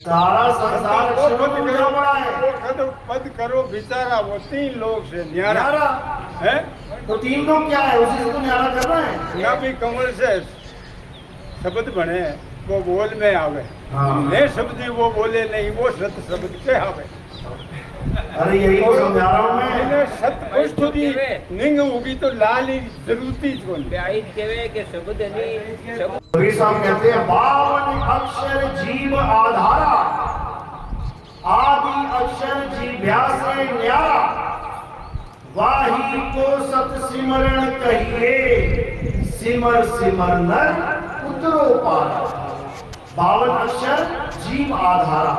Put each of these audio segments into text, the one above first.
सारा संसार अक्षरों में उलझा पड़ा है। पद करो बेचारा, वो 3 लोग से न्यारा है। तो 3 लोग क्या है, उसी से तो न्यारा करना है। ना भी कमल से शब्द बने वो बोल में आवे, ने शब्द वो बोले नहीं, वो सत शब्द के आवे। अरे यही तो समझा रहा हूँ मैं। इन्हें सत कुछ तो दी निंग होगी तो लाल ही जरूरती छोड़ ब्याई केवे के शब्द नहीं शब्द। कबीर साहब कहते हैं 52 अक्षर जीव आधारा, आदि अक्षर जीभ्या से न्यारा, वाही को सत सिमरण कहिए, सिमर सिमर नर उतरो पार। 52 अक्षर जीव आधारा,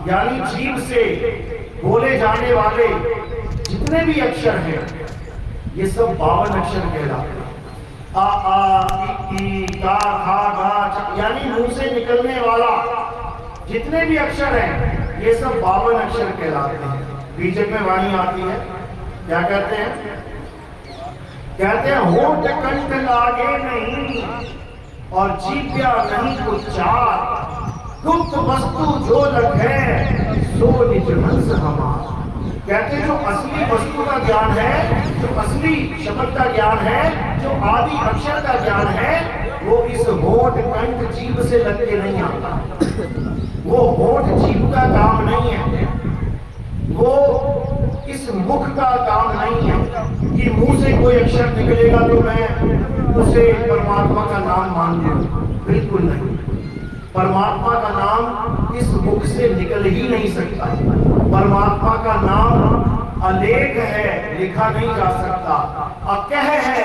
यानी जीव से बोले जाने वाले जितने भी अक्षर हैं ये सब 52 अक्षर कहलाते हैं। आ आ ई गा खा गा, यानी मुंह से निकलने वाला जितने भी अक्षर हैं ये सब 52 अक्षर कहलाते हैं। बीजक में वाणी आती है, क्या कहते हैं? कहते हैं होठ कंठ लागे नहीं और जीभ्या नहीं उच्चार, गुप्त वस्तु जो लगे सो निज हंस हमार। कहते हैं जो असली वस्तु का ज्ञान है, जो असली शब्द का ज्ञान है, जो आदि अक्षर का ज्ञान है, वो इस होठ कंठ जीभ से लग के नहीं आता। वो होठ जीभ का काम नहीं है, वो इस मुख का काम नहीं है कि मुंह से कोई अक्षर निकलेगा तो मैं उसे परमात्मा का नाम मान लूं। बिल्कुल नहीं। परमात्मा का नाम इस मुख से निकल ही नहीं सकता। परमात्मा का नाम अलेख है, लिखा नहीं जा सकता। अकह है,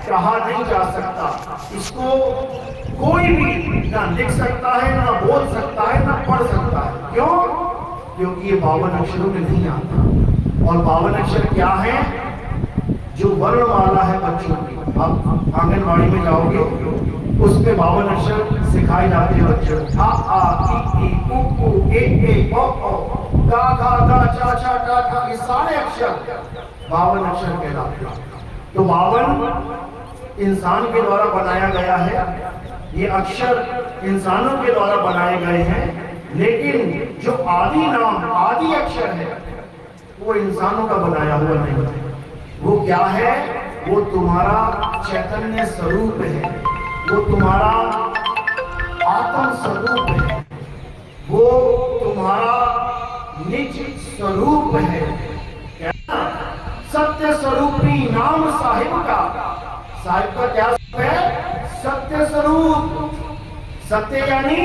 कहा नहीं जा सकता। इसको कोई भी ना लिख सकता है, ना बोल सकता है, ना पढ़ सकता है। क्यों? क्योंकि ये 52 अक्षरों में नहीं आता। और 52 अक्षर क्या है? जो वर्णमाला है बच्चों की। आप आंगनबाड़ी में जाओगे उसमें 52 अक्षर सिखाए जाते हैं बच्चों को। आ आ ई उ ऊ ए ए ओ ओ गा गा गा चा चा टा टा, ये सारे अक्षर 52 अक्षर कहलाते हैं। तो 52 इंसान के द्वारा बनाया गया है। ये अक्षर इंसानों के द्वारा बनाए गए हैं, लेकिन जो आदि नाम आदि अक्षर है वो इंसानों का बनाया हुआ नहीं है। वो क्या है? वो तुम्हारा चैतन्य स्वरूप है, वो तुम्हारा आत्म स्वरूप है, वो तुम्हारा निज स्वरूप है। सत्य स्वरूपी नाम साहिब का। साहिब का क्या है? सत्य स्वरूप। सत्य यानी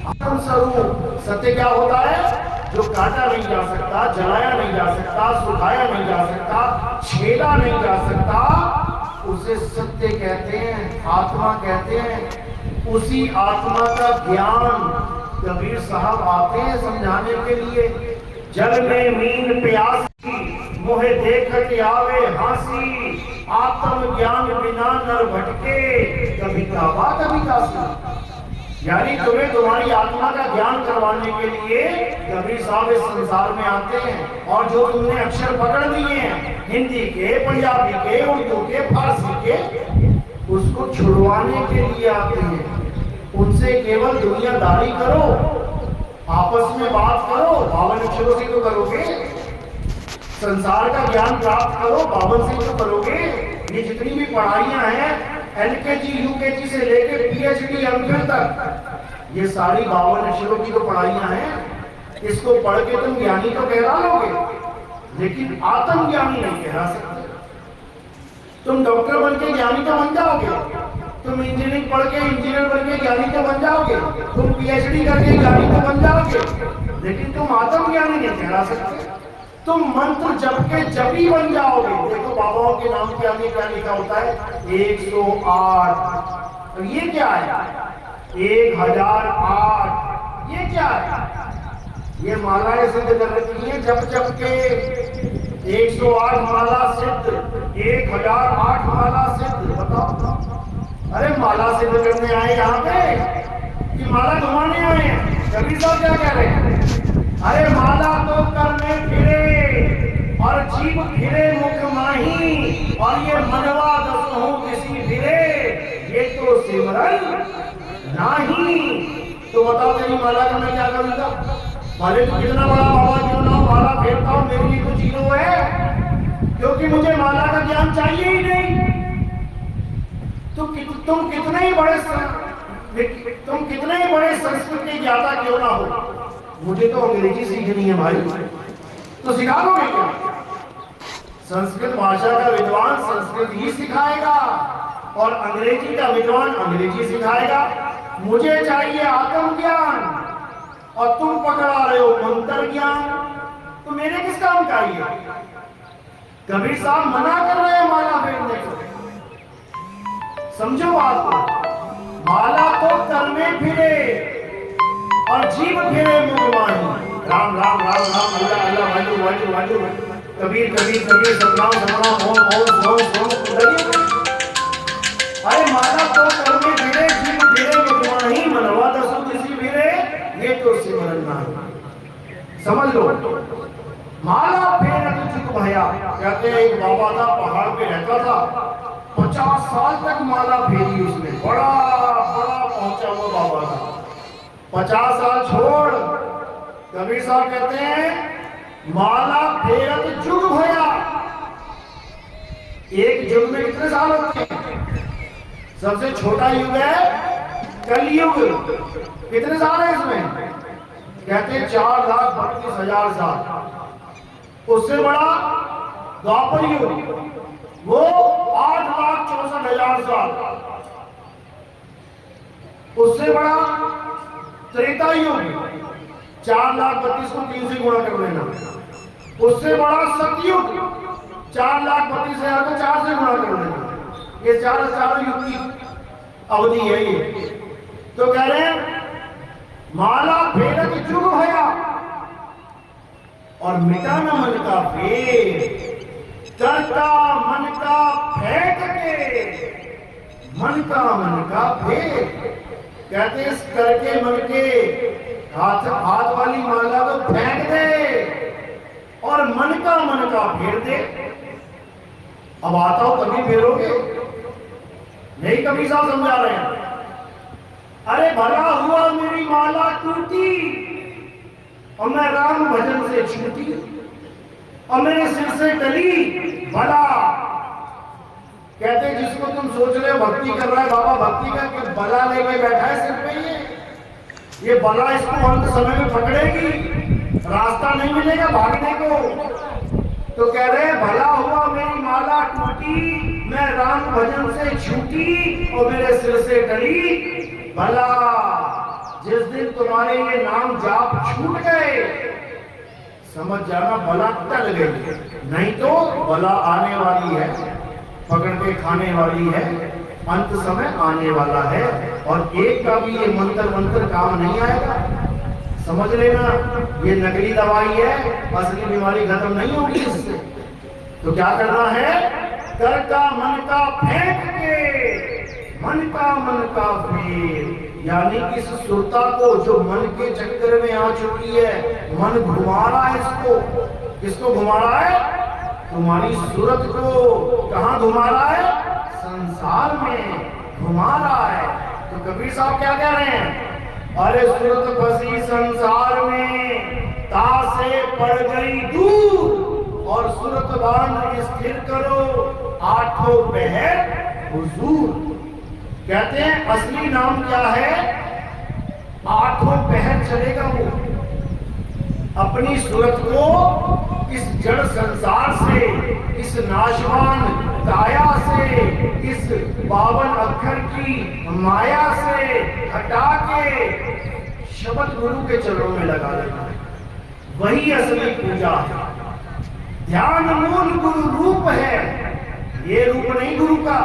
आत्म स्वरूप। सत्य क्या होता है? जो काटा नहीं जा सकता, जलाया नहीं जा सकता, सुखाया नहीं जा सकता, छेदा नहीं जा सकता, उसे सत्य कहते हैं, आत्मा कहते हैं। उसी आत्मा का ज्ञान कबीर साहब आते हैं समझाने के लिए। जल में मीन प्यासी, मोहे देखत आवे हासी, आत्म ज्ञान बिना नर भटके, कभी काबा कभी काशी। यानी तुम्हें तुम्हारी आत्मा का ज्ञान करवाने के लिए कबीर साहब इस संसार में आते हैं। और जो तुमने अक्षर पकड़ लिए हैं, हिंदी के, पंजाबी के, उर्दू के, फारसी के, उसको छुड़वाने के लिए आते हैं। उनसे केवल दुनियादारी करो, आपस में बात करो। 52 अक्षरों से तो करोगे। संसार का ज्ञान प्राप्त करो, 52 से तो करोगे। ये जितनी भी पढ़ाइयां हैं, LKG UKG से लेकर PhD MPhil तक, ये सारी 52 अक्षरों की तो पढ़ाइयां हैं। इसको पढ़ के तुम ज्ञानी तो कहला लोगे, लेकिन आत्मज्ञानी नहीं कहला सकते। तुम डॉक्टर बन के ज्ञानी तो बन जाओगे, तुम इंजीनियरिंग पढ़ के इंजीनियर बन के ज्ञानी तो बन जाओगे, तुम PhD करके ज्ञानी तो बन जाओगे, लेकिन तुम आत्मज्ञानी नहीं कहला सकते। तुम मंत्र जप के जपी बन जाओगे। देखो बाबाओं के नाम के आगे क्या लिखा होता है? 108। तो ये क्या है? 1008। ये क्या है? ये मालाएं सिद्ध कर रखी है जप जप के। 108 माला सिद्ध, 1008 माला सिद्ध। बताओ, अरे माला सिद्ध करने आए यहाँ पे कि माला घुमाने आए हैं? कबीर साहब क्या कह रहे हैं? अरे माला तो करने फिरे और जीव फिरे मुख माही, और ये मनवा दसहु किसी फिरे, ये तो सिमरन नाही। तो बताओ तेरी माला का मैं क्या करूंगा? भले तू कितना बड़ा बाबा क्यों ना हो, माला फेरता हूं, मेरे लिए तो जीरो है, क्योंकि मुझे माला का ज्ञान चाहिए ही नहीं। तुम कितने ही बड़े संस्कृत के ज्ञाता क्यों ना हो, मुझे तो अंग्रेजी सीखनी है भाई, तो सिखा दोगे क्या? संस्कृत भाषा का विद्वान संस्कृत ही सिखाएगा और अंग्रेजी का विद्वान अंग्रेजी सिखाएगा। मुझे चाहिए आत्मज्ञान और तुम पकड़ा रहे हो मंत्र ज्ञान, तो मेरे किस काम का ये? कबीर साहब मना कर रहे हैं माला फेरने को, समझो बात को। माला तो तन में फिरे और जीव फिरे मुखवाणी। राम राम राम राम अल्लाह अल्लाह वाजू वाजू वाजू, कबीर कबीर कबीर सतनाम सतनाम ओम ओम ओम ओम। अरे माला तो तन में फिरे, जीव फिरे मुखवाणी, मनवा दसो किसी फिरे, ये तो सिमरन नाम। समझ लो, माला फेरत चुक भया। कहते हैं एक बाबा था, पहाड़ पे रहता था, 50 साल तक माला फेरी उसने, बड़ा बड़ा पहुंचा हुआ बाबा था। 50 साल छोड़, कबीर साहब कहते हैं माला फेरत जुग भया। एक युग में कितने साल होते हैं? सबसे छोटा युग है कलयुग, कितने साल है इसमें? कहते हैं 4,32,000 साल। उससे बड़ा द्वापर युग, वो 8,64,000 साल। उससे बड़ा त्रेता युग, 4,32,000 को 3 से गुणा कर लेना। उससे बड़ा सतयुग, 4,32,000 को 4 से गुणा कर लेना। ये 4,000 युग की अवधि है ये। तो कह रहे हैं माला फेरत जुग भया और मिटा न मन का फेर, करता मन का फेंक के, मन का फेर। कहते इस करके मन के हाथ वाली माला को फेंक दे और मन का फेर दे। अब आता हो तभी फेरोगे, नहीं कबीर साहब समझा रहे हैं। अरे भला हुआ मेरी माला टूटी और मैं राम भजन से छूटी और मेरे सिर से टली भला। कहते जिसको तुम सोच रहे हो भक्ति कर रहा है बाबा, भक्ति का कि बला लेके बैठा है सिर पे, ये बला इसको अंत समय में पकड़ेगी, रास्ता नहीं मिलेगा भागने को। तो कह रहे भला हुआ मेरी माला टूटी, मैं राम भजन से छूटी और मेरे सिर से टली भला। जिस दिन तुम्हारे ये नाम जाप छूट गए, समझ जाना बला टल गई, नहीं तो बला आने वाली है, पकड़ के खाने वाली है, अंत समय आने वाला है। और एक का भी ये मंत्र काम नहीं आएगा, समझ लेना। ये नकली दवाई है, असली बीमारी खत्म नहीं होगी इससे। तो क्या करना है? कर का मन का फेंक के, मन का फेर, यानी इस सुरता को जो मन के चक्कर में आ चुकी है, मन घुमा रहा है इसको। किसको घुमा रहा है? तुम्हारी सूरत को। कहां घुमा रहा है? संसार में घुमा रहा है। तो कबीर साहब क्या कह रहे हैं? अरे सूरत फंसी संसार में, तासे पड़ गई दूर और सूरत बांध स्थिर करो, आठों पहर हुजूर। कहते हैं असली नाम क्या है? आठों पहर चलेगा वो अपनी सूरत को इस जड़ संसार से, इस नाशवान काया से, इस बावन अक्षर की माया से हटा के शब्द गुरु के चरणों में लगा लेना है। वही असली पूजा है। ध्यान मूल गुरु रूप है, ये रूप नहीं गुरु का,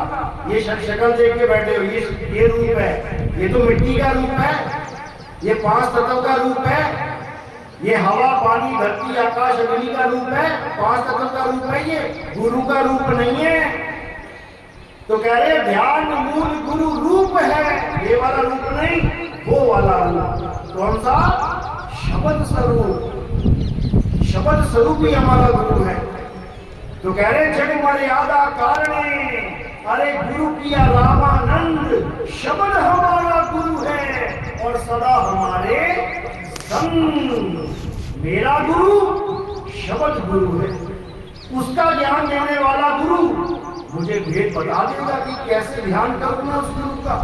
ये शक्ल देख के बैठे हो, ये रूप है। ये तो मिट्टी का रूप है, ये 5 तत्व का रूप है, ये हवा पानी धरती आकाश अग्नि का रूप है, 5 तत्व का रूप है, ये गुरु का रूप नहीं है। तो कह रहे ध्यान मूल गुरु रूप है, ये वाला रूप नहीं, वो वाला रूप। कौन सा? शब्द स्वरूप। शब्द स्वरूप ही हमारा गुरु है। तो कह रहे जग मर्यादा कारणे, अरे गुरु किया रामानंद, शब्द हमारा गुरु है और सदा हमारे संग। मेरा गुरु शब्द गुरु है, उसका ज्ञान देने वाला गुरु मुझे भेद बता देगा कि कैसे ध्यान करना उस गुरु का।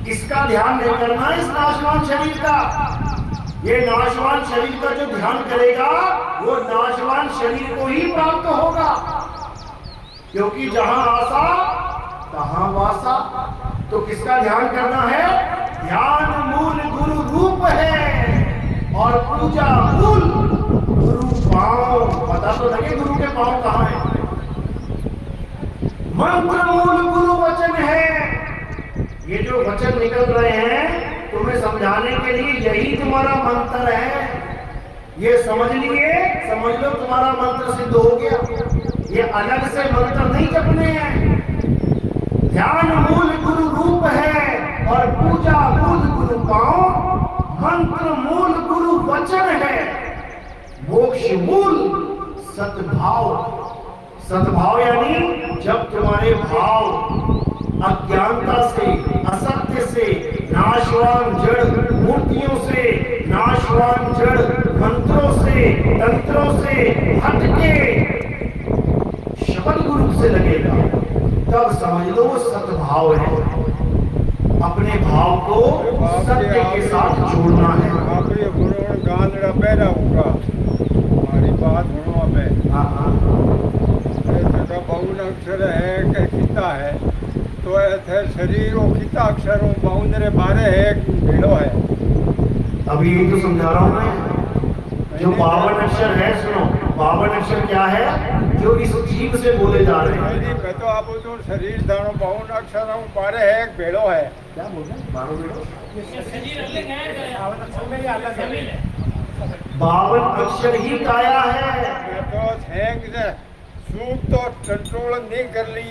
किसका ध्यान नहीं करना इस नाशवान शरीर का। ये नाशवान शरीर का जो ध्यान करेगा वो नाशवान शरीर को ही प्राप्त होगा, क्योंकि जहां आशा तहां वासा। तो किसका ध्यान करना है? ध्यान मूल गुरु रूप है और पूजा मूल गुरु पांव। पता तो लगे गुरु के पांव कहां है। मंत्र मूल गुरु वचन है। ये जो वचन निकल रहे हैं तुम्हें समझाने के लिए यही तुम्हारा मंत्र है। ये समझ लिए, समझ लो तुम्हारा मंत्र सिद्ध हो गया। ये अलग से मंत्र नहीं जपने हैं। ध्यान मूल गुरु रूप है और पूजा मूल गुरु पांव। मंत्र मूल गुरु वचन है। मोक्ष मूल सद्भाव। सद्भाव यानी जब तुम्हारे भाव अज्ञानता से, असत्य से, नाशवान जड़ मूर्तियों से, नाशवान जड़ मंत्रों से, तंत्रों से हटके शब्द गुरु से लगेगा, तब समझ लो वो सद्भाव है। अपने भाव को सत्य के साथ जोड़ना है। गांधड़ा पैदा होगा हमारी बात होना में। बहुन अक्षर है कि खिता है, तो ऐसे शरीर और खिता अक्षरों बाउंदरे बारे है भेड़ो है। अभी यही तो समझा रहा हूं मैं। जो 52 अक्षर है, सुनो 52 अक्षर क्या है जो इस जीव से बोले जा रहे हैं। मैं तो आप जो शरीर दानो बाउन अक्षरों बारे है एक भेड़ो है। क्या बोल रहे हैं? 12 भेड़ो। 52 अक्षर ही काया है। मैं तो छेंग ने सूख तो कंट्रोल नहीं कर ली।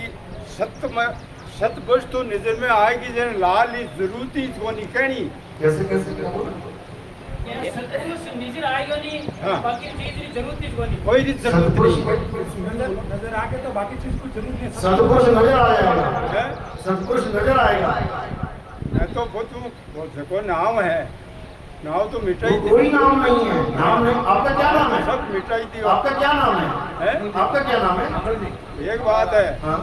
सत वस्तु नजर में आएगी जन लाल ही जरूरत ही वो नहीं कहनी। कैसे कैसे क्या बोल? नजर आएगा नहीं, बाकी चीज की जरूरत नहीं होनी। कोई जरूरत नहीं। नजर आ गए तो बाकी चीज को जरूरत नहीं। सदपुरुष नजर आ जाएगा। सदपुरुष नजर आएगा। मैं तो बोलूं को नाम है, नाम तो मिटाई वो कोई नाम नहीं है। नाम नहीं। आपका क्या नाम है? सब मिटाई दी। आपका क्या नाम है? आपका क्या नाम है? एक बात है, हाँ?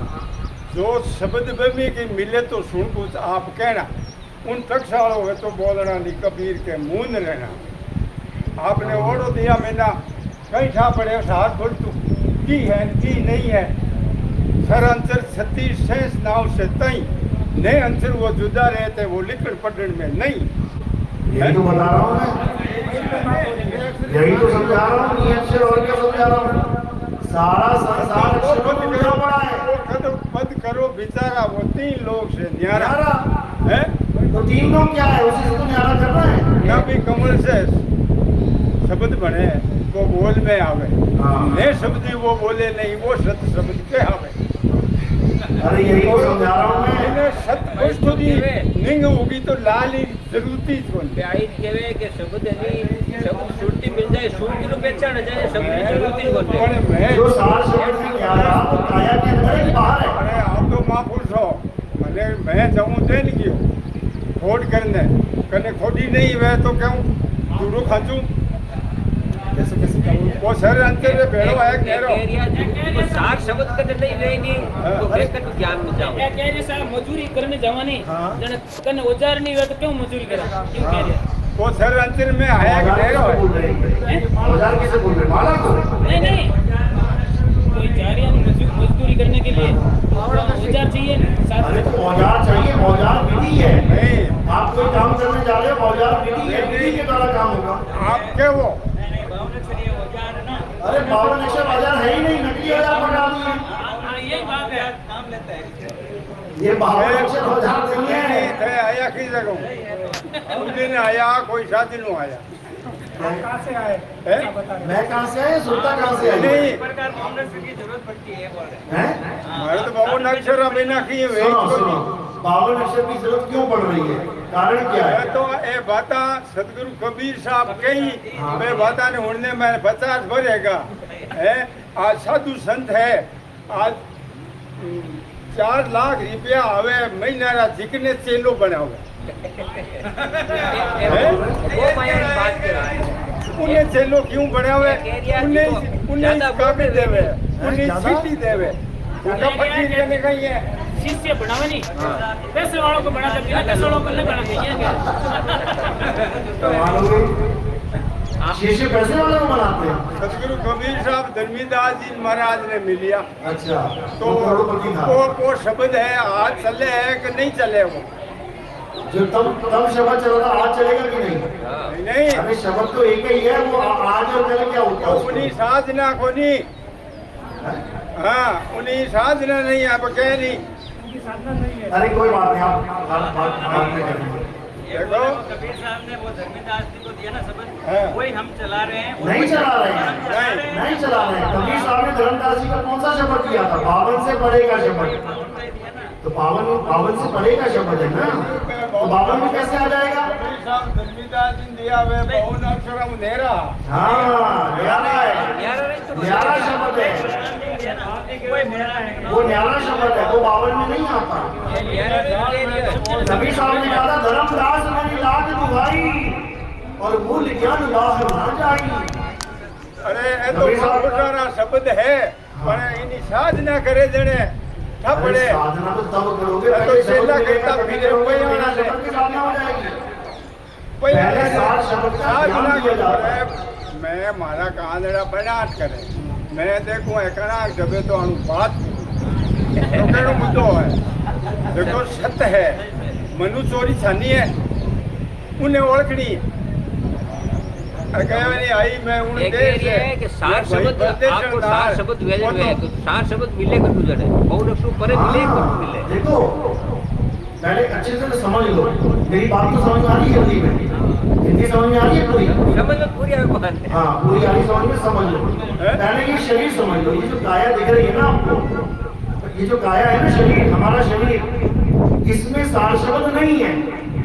जो शब्द में की मिले तो सुन कुछ आप कहना, उन टकसालों है तो बोलना नहीं, कबीर के मुंह न रहना। आपने ओढ़ो दिया मैंने कहीं ठा पड़े हाथ भर तू की है की नहीं है। सर अंतर 36 शेष नाव से तई नए अंतर वो जुदा रहते वो लिखण पढ़ने में नहीं। यही तो बता रहा हूँ मैं, यही तो समझा रहा हूँ। ये अक्षर और क्या समझा रहा हूँ? सारा संसार अक्षरों में मिला पड़ा है। मत करो बेचारा वो 3 लोग से न्यारा है। तो 3 लोग क्या है? उसी से तो न्यारा करना है। या भी कमल से शब्द बने वो बोल में आवे। ने शब्द वो बोले नहीं, वो सत शब्द के आवे। अरे यही तो समझा रहा हूँ मैं। इन्हें सत वस्तु दी निंग होगी तो लाल ही जरूरती कौन प्याई केवे के शब्द नहीं, शब्द सुरती मिल जाए, सुरती को पहचान जाए, शब्द की जरूरत ही कौन। जो सार शब्द में न्यारा वो काया के अंदर ही बाहर है। अरे आप तो महापुरुष हो, मैंने मैं जाऊँ देन की खोट करने कने खोटी नहीं वह तो क्यों दूरो खाचू। कैसे कैसे क्या बोल? वो सर अंतर में भेड़ो है कह वो सार शब्द कदे नहीं रहेगी तो बेकर ज्ञान में जाओ। क्या कह रहे साहब मजदूरी करने जवानी जन कने औजार नहीं हुआ तो क्यों मजदूरी करा? क्यों कह रहे? वो सर अंतर में आया कि भेड़ो है। औजार किसे बोल रहे? माला को? नहीं नहीं, कोई जा रही है मजदूरी करने के लिए औजार चाहिए साथ अरे में। तो औजार चाहिए। औजार विधि है। नहीं आप कोई काम करने जा रहे हो, औजार विधि है, विधि के द्वारा काम होगा। आप क्या वो अरे 52 अक्षर औजार है ही नहीं, नकली औजार बना दिए। यही बात है। ये 52 अक्षर औजार नहीं है। थे आया की जगह उस दिन आया कोई शादी नु आया कहाँ से आए? है? मैं कहाँ से आया? सुल्तान कहाँ से आई? नहीं प्रकार मामले की जरूरत पड़ती है बोल रहे हैं? हमारे तो बहुत अक्षर बिना किए वे सुनो सुनो, 52 अक्षर की जरूरत क्यों पड़ रही है? कारण क्या है? तो ए बाता सतगुरु कबीर साहब कही मैं बाता ने उड़ने में 50 भरेगा है। आज साधु संत है, आज 4 लाख रुपया आवे महीना जिकने चेलो बना हुआ वो माया की बात कर रहा है। उन्हें चेलो क्यों बढ़ावे, उन्हें ज्यादा काफी देवे, उन्हें ज्यादा? सीटी देवे, उनका फकीर लेने का ही है। शिष्य बढ़ावा नहीं, पैसे वालों को बढ़ाते, बिना पैसे वालों को नहीं बढ़ाते, ये क्या? कमाल हो गई। शिष्य पैसे वाले को बनाते हैं। सतगुरु कबीर साहब धर्मीदास जी महाराज ने मिलिया, अच्छा, तो करोड़पति था। वो शब्द है, आज चले है कि नहीं चले वो? जो तब शब्द चल रहा, आज चलेगा कि नहीं? नहीं, अरे शब्द तो एक ही है, वो आज और कल क्या होता है उन्हीं उसमें? साधना को नहीं, हाँ उन्हीं साधना नहीं, आप कह रही। अरे कोई बात नहीं, आप बात में करेंगे। देखो कबीर साहब ने वो धर्मीदास जी को दिया ना हाँ। शब्द, वही हम चला रहे हैं। नहीं चला रहे हैं, नहीं चला रहे हैं। कबीर साहब ने धर्मदास जी का कौन सा शब्द दिया था? पावन से परे का शब्द। तो पावन से परे का शब्द है ना, तो पावन में कैसे आ जाएगा? कबीर साहब धर्मीदास जी दिया वे बहुन अक्षरम नेरा। हाँ, न्यारा है, न्यारा शब्द है, वो न्यारा शब्द है, वो बावन में नहीं आता। कबीर साहब ने कहा था, धर्मदास मेरी लाख दुहाई और मूल ज्ञान बाहर ना जाई। अरे ये तो पुराना शब्द है, पर इन्हीं साधना करे जने अरे साधना तो तब करोगे, तो पहले शब्द चेला को कहता लेकर फिर फिर करोगे, कोई बिना आना शब्द के साधना हो जाएगी। पहले पहले सात शब्द का साधना ध्यान दिया जाता है। करे, मैं मारा कांदड़ा बनाट करे, मैं देखूं एकना जबे तो अनुपात तो केड़ो मुद्दो है। देखो सत्य है, मनु चोरी छानी है, उन्हें ओळखनी नहीं आई। मैं उन एक देश ये है कि सार शब्द आपको सार शब्द वेदन में है, तो सार शब्द मिले कर तुझे बहु नक्शु परे मिले कर मिले। देखो पहले अच्छे से समझ लो, मेरी बात तो समझ में आ रही है हिंदी में, हिंदी समझ में आ रही है पूरी? समझ में पूरी आवे बात है। हाँ पूरी आ रही समझ में, समझ लो। पहले ये शरीर समझ लो, ये जो काया दिख रही है ना आपको, ये जो काया है ना शरीर, हमारा शरीर, इसमें सार शब्द नहीं है।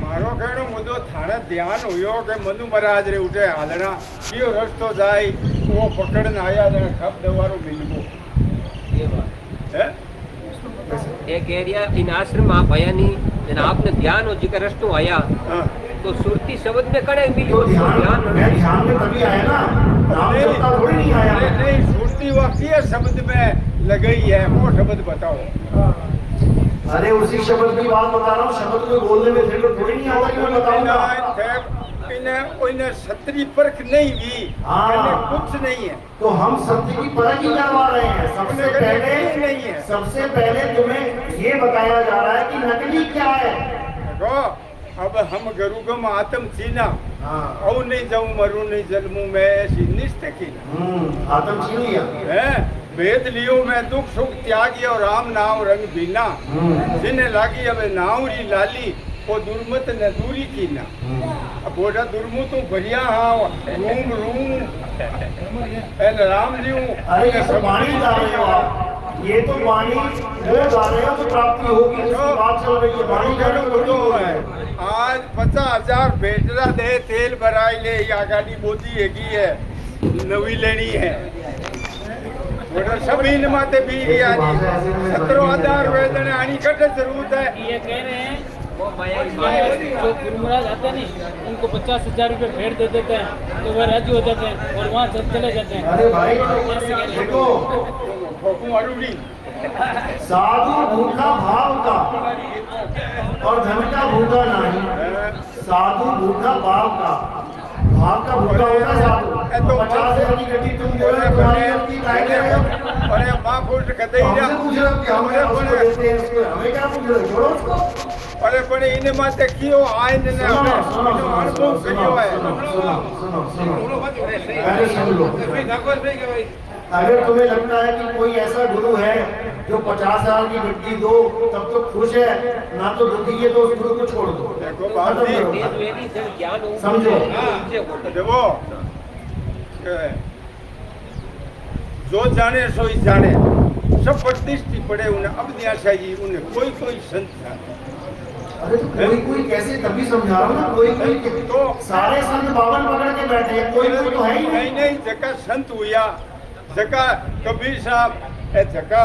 मारो कहनो मुद्दो थाने ध्यान हुयो कि मनु महाराज रे उठे हालना कियो रस्तो जाय, वो पकड़न आया जने खप देवारो मिलबो। ये बात है एक एरिया इन आश्रम आप आया नहीं, जन आपने ध्यान हो जिका रस्तो आया, हाँ। तो सुरती शब्द में कड़े मिली तो हो ध्यान, मैं ध्यान में तभी आया ना, नाम जपता थोड़ी नहीं आया। नहीं सुरती वाक्य शब्द में लगई है, वो शब्द बताओ। अरे उसी शब्द की बात बता रहा हूँ, शब्द को बोलने में फिर थोड़ी नहीं आता कि मैं बताऊंगा। इन्हें सत्री परख नहीं भी, हाँ। इन्हें कुछ नहीं है। तो हम सत्य की परख ही करवा रहे हैं। सबसे नहीं है। सबसे पहले तुम्हें ये बताया जा रहा है कि नकली क्या है। देखो अब हम गरुगम आत्म चीना हाँ। और नहीं जाऊं मरू नहीं जन्मू में ऐसी निष्ठ की आत्म छीन लिया है। वेद लियो मैं दुख सुख त्यागी और राम नाम रंग बीना, जिन्हें लागी अब नाउरी लाली वो दुर्मत न दूरी की ना। अब बोला दुर्मु तू बढ़िया हाँ रूम रूम एल राम लियो। अरे ये तो वाणी गा रहे हो आप, ये तो वाणी वो गा रहे हो तो प्राप्ति होगी, इसकी बात चल रही है। वाणी गाने को तो है। आज 50,000 भेटरा दे तेल भराई ले, या गाड़ी बोती है नवी लेनी है। बोला सब इन माते भी 17,000 वेदने आनी कट जरूरत है। ये कह रहे हैं वो माया की बात है। जो गुरु महाराज आते हैं नहीं, उनको 50,000 रुपये भेंट दे देते हैं, तो वह राजी हो जाते हैं और वहाँ सब चले जाते हैं। अरे भाई देखो, साधु भूखा भाव का और धन का भूखा नहीं, साधु भूखा भाव का। भाव का भूखा होगा साधु। 50,000 की गड्डी तुम दे रहे हो, तुम्हारी गलती काहे कर रहे हो? अरे माँ फुट कदई हमसे पूछ रहे हो कि हम क्या उसको देते हैं, उसको हमें क्या पूछ रहे हो? छोड़ो उसको। अरे पण इन माते कियो आइन ने सुनो, हमें सुनो, अनुभव करियो है। सुनो, पहले सुन लो। अगर तुम्हें लगता है कि कोई ऐसा गुरु है जो 50,000 की गड्डी दो तब तो खुश है, ना तो दुखी है, तो उस गुरु को छोड़ दो। देखो बात खत्म नहीं। करो। वेदी जब ज्ञान हो समझो। देखो जो जाने सो ही जाने, सब प्रतिष्ठित पड़े उन्हें अब दिया जी उन्हें कोई संत था। अरे तो कोई कैसे, तभी समझा रहा हूँ ना, कोई तो सारे संत बावन पकड़ के बैठे हैं, कोई तो है ही नहीं। नहीं जका संत हुआ, जका कबीर साहब ए जका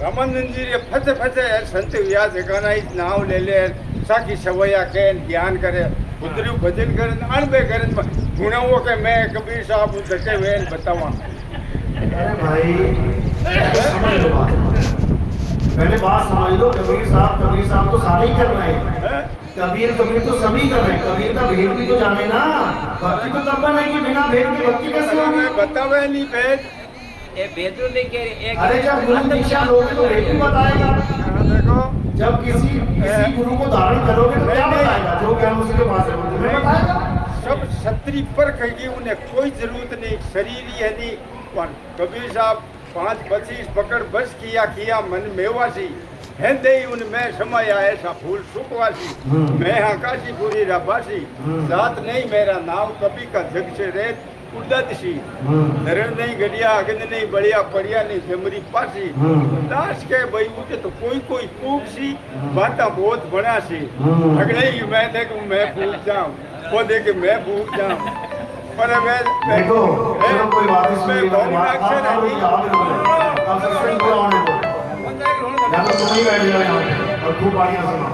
रामानंद जी रे फते संत हुआ, जका ना इस नाम ले ले साखी सवैया के ध्यान करे उतरू भजन करे अणबे करे गुणाओ के मैं कबीर साहब धके वेन बतावा अरे भाई समझ लो बात, पहले बात समझ लो। कबीर साहब तो सारे ही कर रहे हैं। कबीर तो सभी कर रहे हैं। कबीर का भेद भी तो जाने ना। भक्ति तो तब नहीं कि बिना भेद के भक्ति कैसे होगी? बतावे नहीं भेद ये भेद नहीं कह रहे। अरे जब गुरु दीक्षा लोगे तो भेद भी बताएगा। देखो जब किसी गुरु को धारण करोगे तो क्या बताएगा? जो ज्ञान उसके पास है वो तुम्हें बताएगा। सब छतरी पर कहेगी उन्हें कोई जरूरत नहीं, शरीर ही है नहीं। पर कबीर साहब 5-25 पकड़ बस किया मन मेवासी हेंदे ही उनमें समय ऐसा फूल सुखवासी मैं आकाशी पूरी रबासी साथ नहीं मेरा नाव कभी का जग से रेत उड़द सी धरण नहीं गड़िया अगन नहीं बढ़िया पड़िया नहीं जमरी पासी दास के भाई मुझे तो कोई कूक सी बाता बहुत बना सी अगले ही मैं देखूं मैं भूल जाऊं वो देखे मैं भूल जाऊं पर मैं देखो चलो कोई बात नहीं, अब सत्संग को आने दो या तो तुम ही बैठ जाओ यहाँ पे और खूब बाड़ियाँ सुनाओ।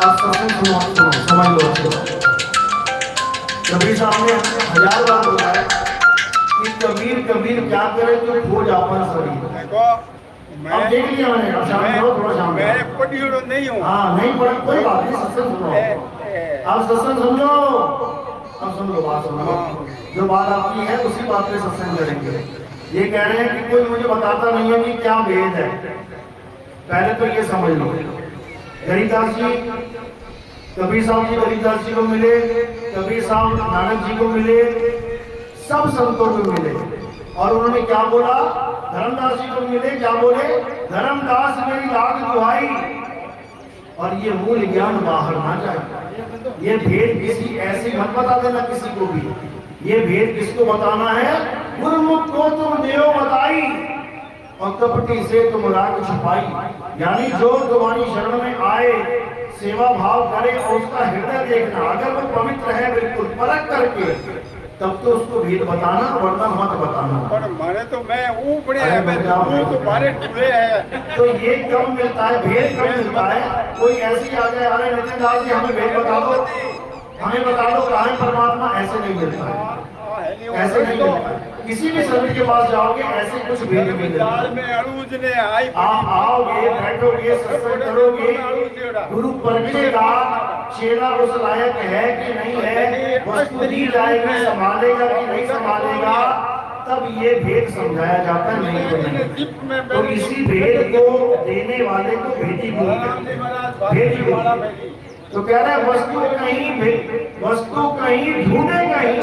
अब सत्संग सुनो समझ लो। कबीर साहब ने 1000 बार बताया कि कबीर क्या करे तो खो जापन शरीर। देखो अब देख लिया मैंने, अब शाम करो थोड़ा शाम मैं पढ़ियो नहीं हूँ। हाँ नहीं पढ़ कोई बात नहीं, सत्संग सुनो। अब सत्संग सुन लो, अब सुन लो बात सुन लो। जो बात आपकी है उसी बात पे सत्संग करेंगे। ये कह रहे हैं कि कोई मुझे बताता नहीं है कि क्या भेद है। पहले तो ये समझ लो, गरीबदास जी कबीर साहब जी गरीबदास जी को मिले, कबीर साहब नानक जी को मिले, सब संतों को मिले और उन्होंने क्या बोला? धर्मदास जी को मिले, क्या बोले? धर्मदास मेरी लाख दुहाई और ये मूल ज्ञान बाहर ना जाए। ये भेद किसी ऐसे मत बता देना किसी को भी। ये भेद किसको बताना है? गुरुमुख को तुम देव बताई और कपटी से तुम राग छुपाई। यानी जो तुम्हारी शरण में आए सेवा भाव करे और उसका हृदय देखना, अगर वो पवित्र है बिल्कुल परख करके तब तो उसको भेद बताना, वरना मत बताना। पर मारे तो मैं ऊपरे है, मैं तो मारे टुले है। तो ये कब मिलता है? भेद कब मिलता है? कोई ऐसी आ जाए, अरे नितिन दास जी हमें भेद बता दो, हमें बता दो कहाँ है परमात्मा, ऐसे नहीं मिलता है। ऐसे नहीं मिलता है। किसी भी संत के पास जाओगे ऐसे कुछ भेद नहीं मिलता। आप आओगे, बैठोगे, सत्संग करोगे, गुरु परखेगा चेला उस लायक है कि नहीं है, वस्तु दी जाएगी, संभालेगा कि नहीं संभालेगा, तब ये भेद समझाया जाता है। नहीं तो नहीं। तो इसी भेद को देने वाले को भेदी भेदी। तो कह रहे वस्तु कहीं ढूंढे कहीं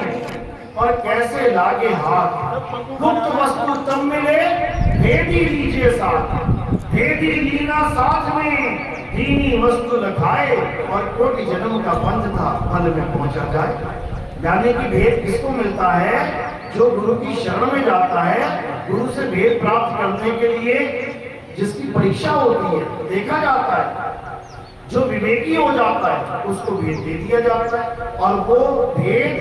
और कैसे लागे हाथ, गुप्त वस्तु तब मिले भेदी लीजिए साथ, भेदी लीना साथ में दीनी वस्तु लखाए और कोटि जन्म का बंध था फल में पहुंचा जाए। यानी कि भेद किसको मिलता है? जो गुरु की शरण में जाता है, गुरु से भेद प्राप्त करने के लिए जिसकी परीक्षा होती है, देखा जाता है, जो विवेकी हो जाता है उसको भेद दे दिया जाता है। और वो भेद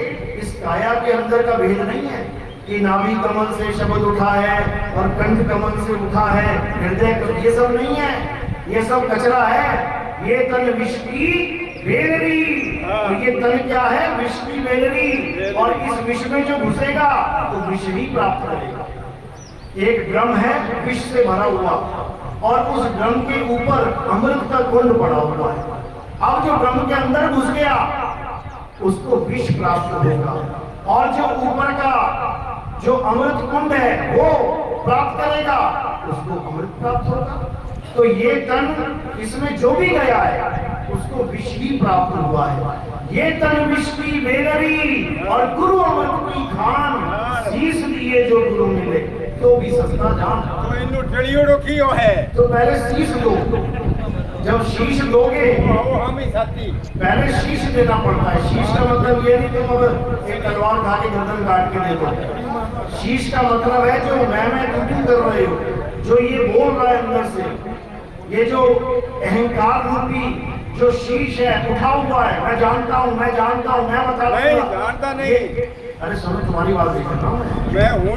इस काया के अंदर का भेद नहीं है कि नाभि कमल से शब्द उठा है और कंठ कमल से उठा है हृदय, ये सब नहीं है, ये सब कचरा है। ये तन विष की बेलरी, तो ये तन क्या है? विष की बेलरी, और इस विष में जो घुसेगा तो विष ही प्राप्त करेगा। एक ड्रम है विष से भरा हुआ और उस ड्रम के ऊपर अमृत का कुंड पड़ा हुआ है। अब जो ड्रम के अंदर घुस गया उसको विष प्राप्त होगा और जो ऊपर का जो अमृत कुंड है वो प्राप्त करेगा, उसको अमृत प्राप्त होगा। तो ये तन इसमें जो भी गया है उसको विष ही प्राप्त हुआ है। ये तन विष की बेलरी और गुरु अमृत की खान, शीश दिए जो गुरु मिले तो भी सस्ता जान। तो इन्नु टलियो रखियो है तो पहले शीश दो, जब शीश दोगे वो हम ही साथी पहले शीश देना पड़ता है। शीश का मतलब ये नहीं तुम अगर एक तलवार खा के गर्दन काट के दे दो। शीश का मतलब है जो मैं तुम कर रहे हो, जो ये बोल रहा है अंदर से, ये जो अहंकार रूपी जो शीश है उठा हुआ है, मैं जानता हूँ, मैं जानता नहीं। अरे सुनो तुम्हारी बात नहीं कर रहा हूँ मैं हूँ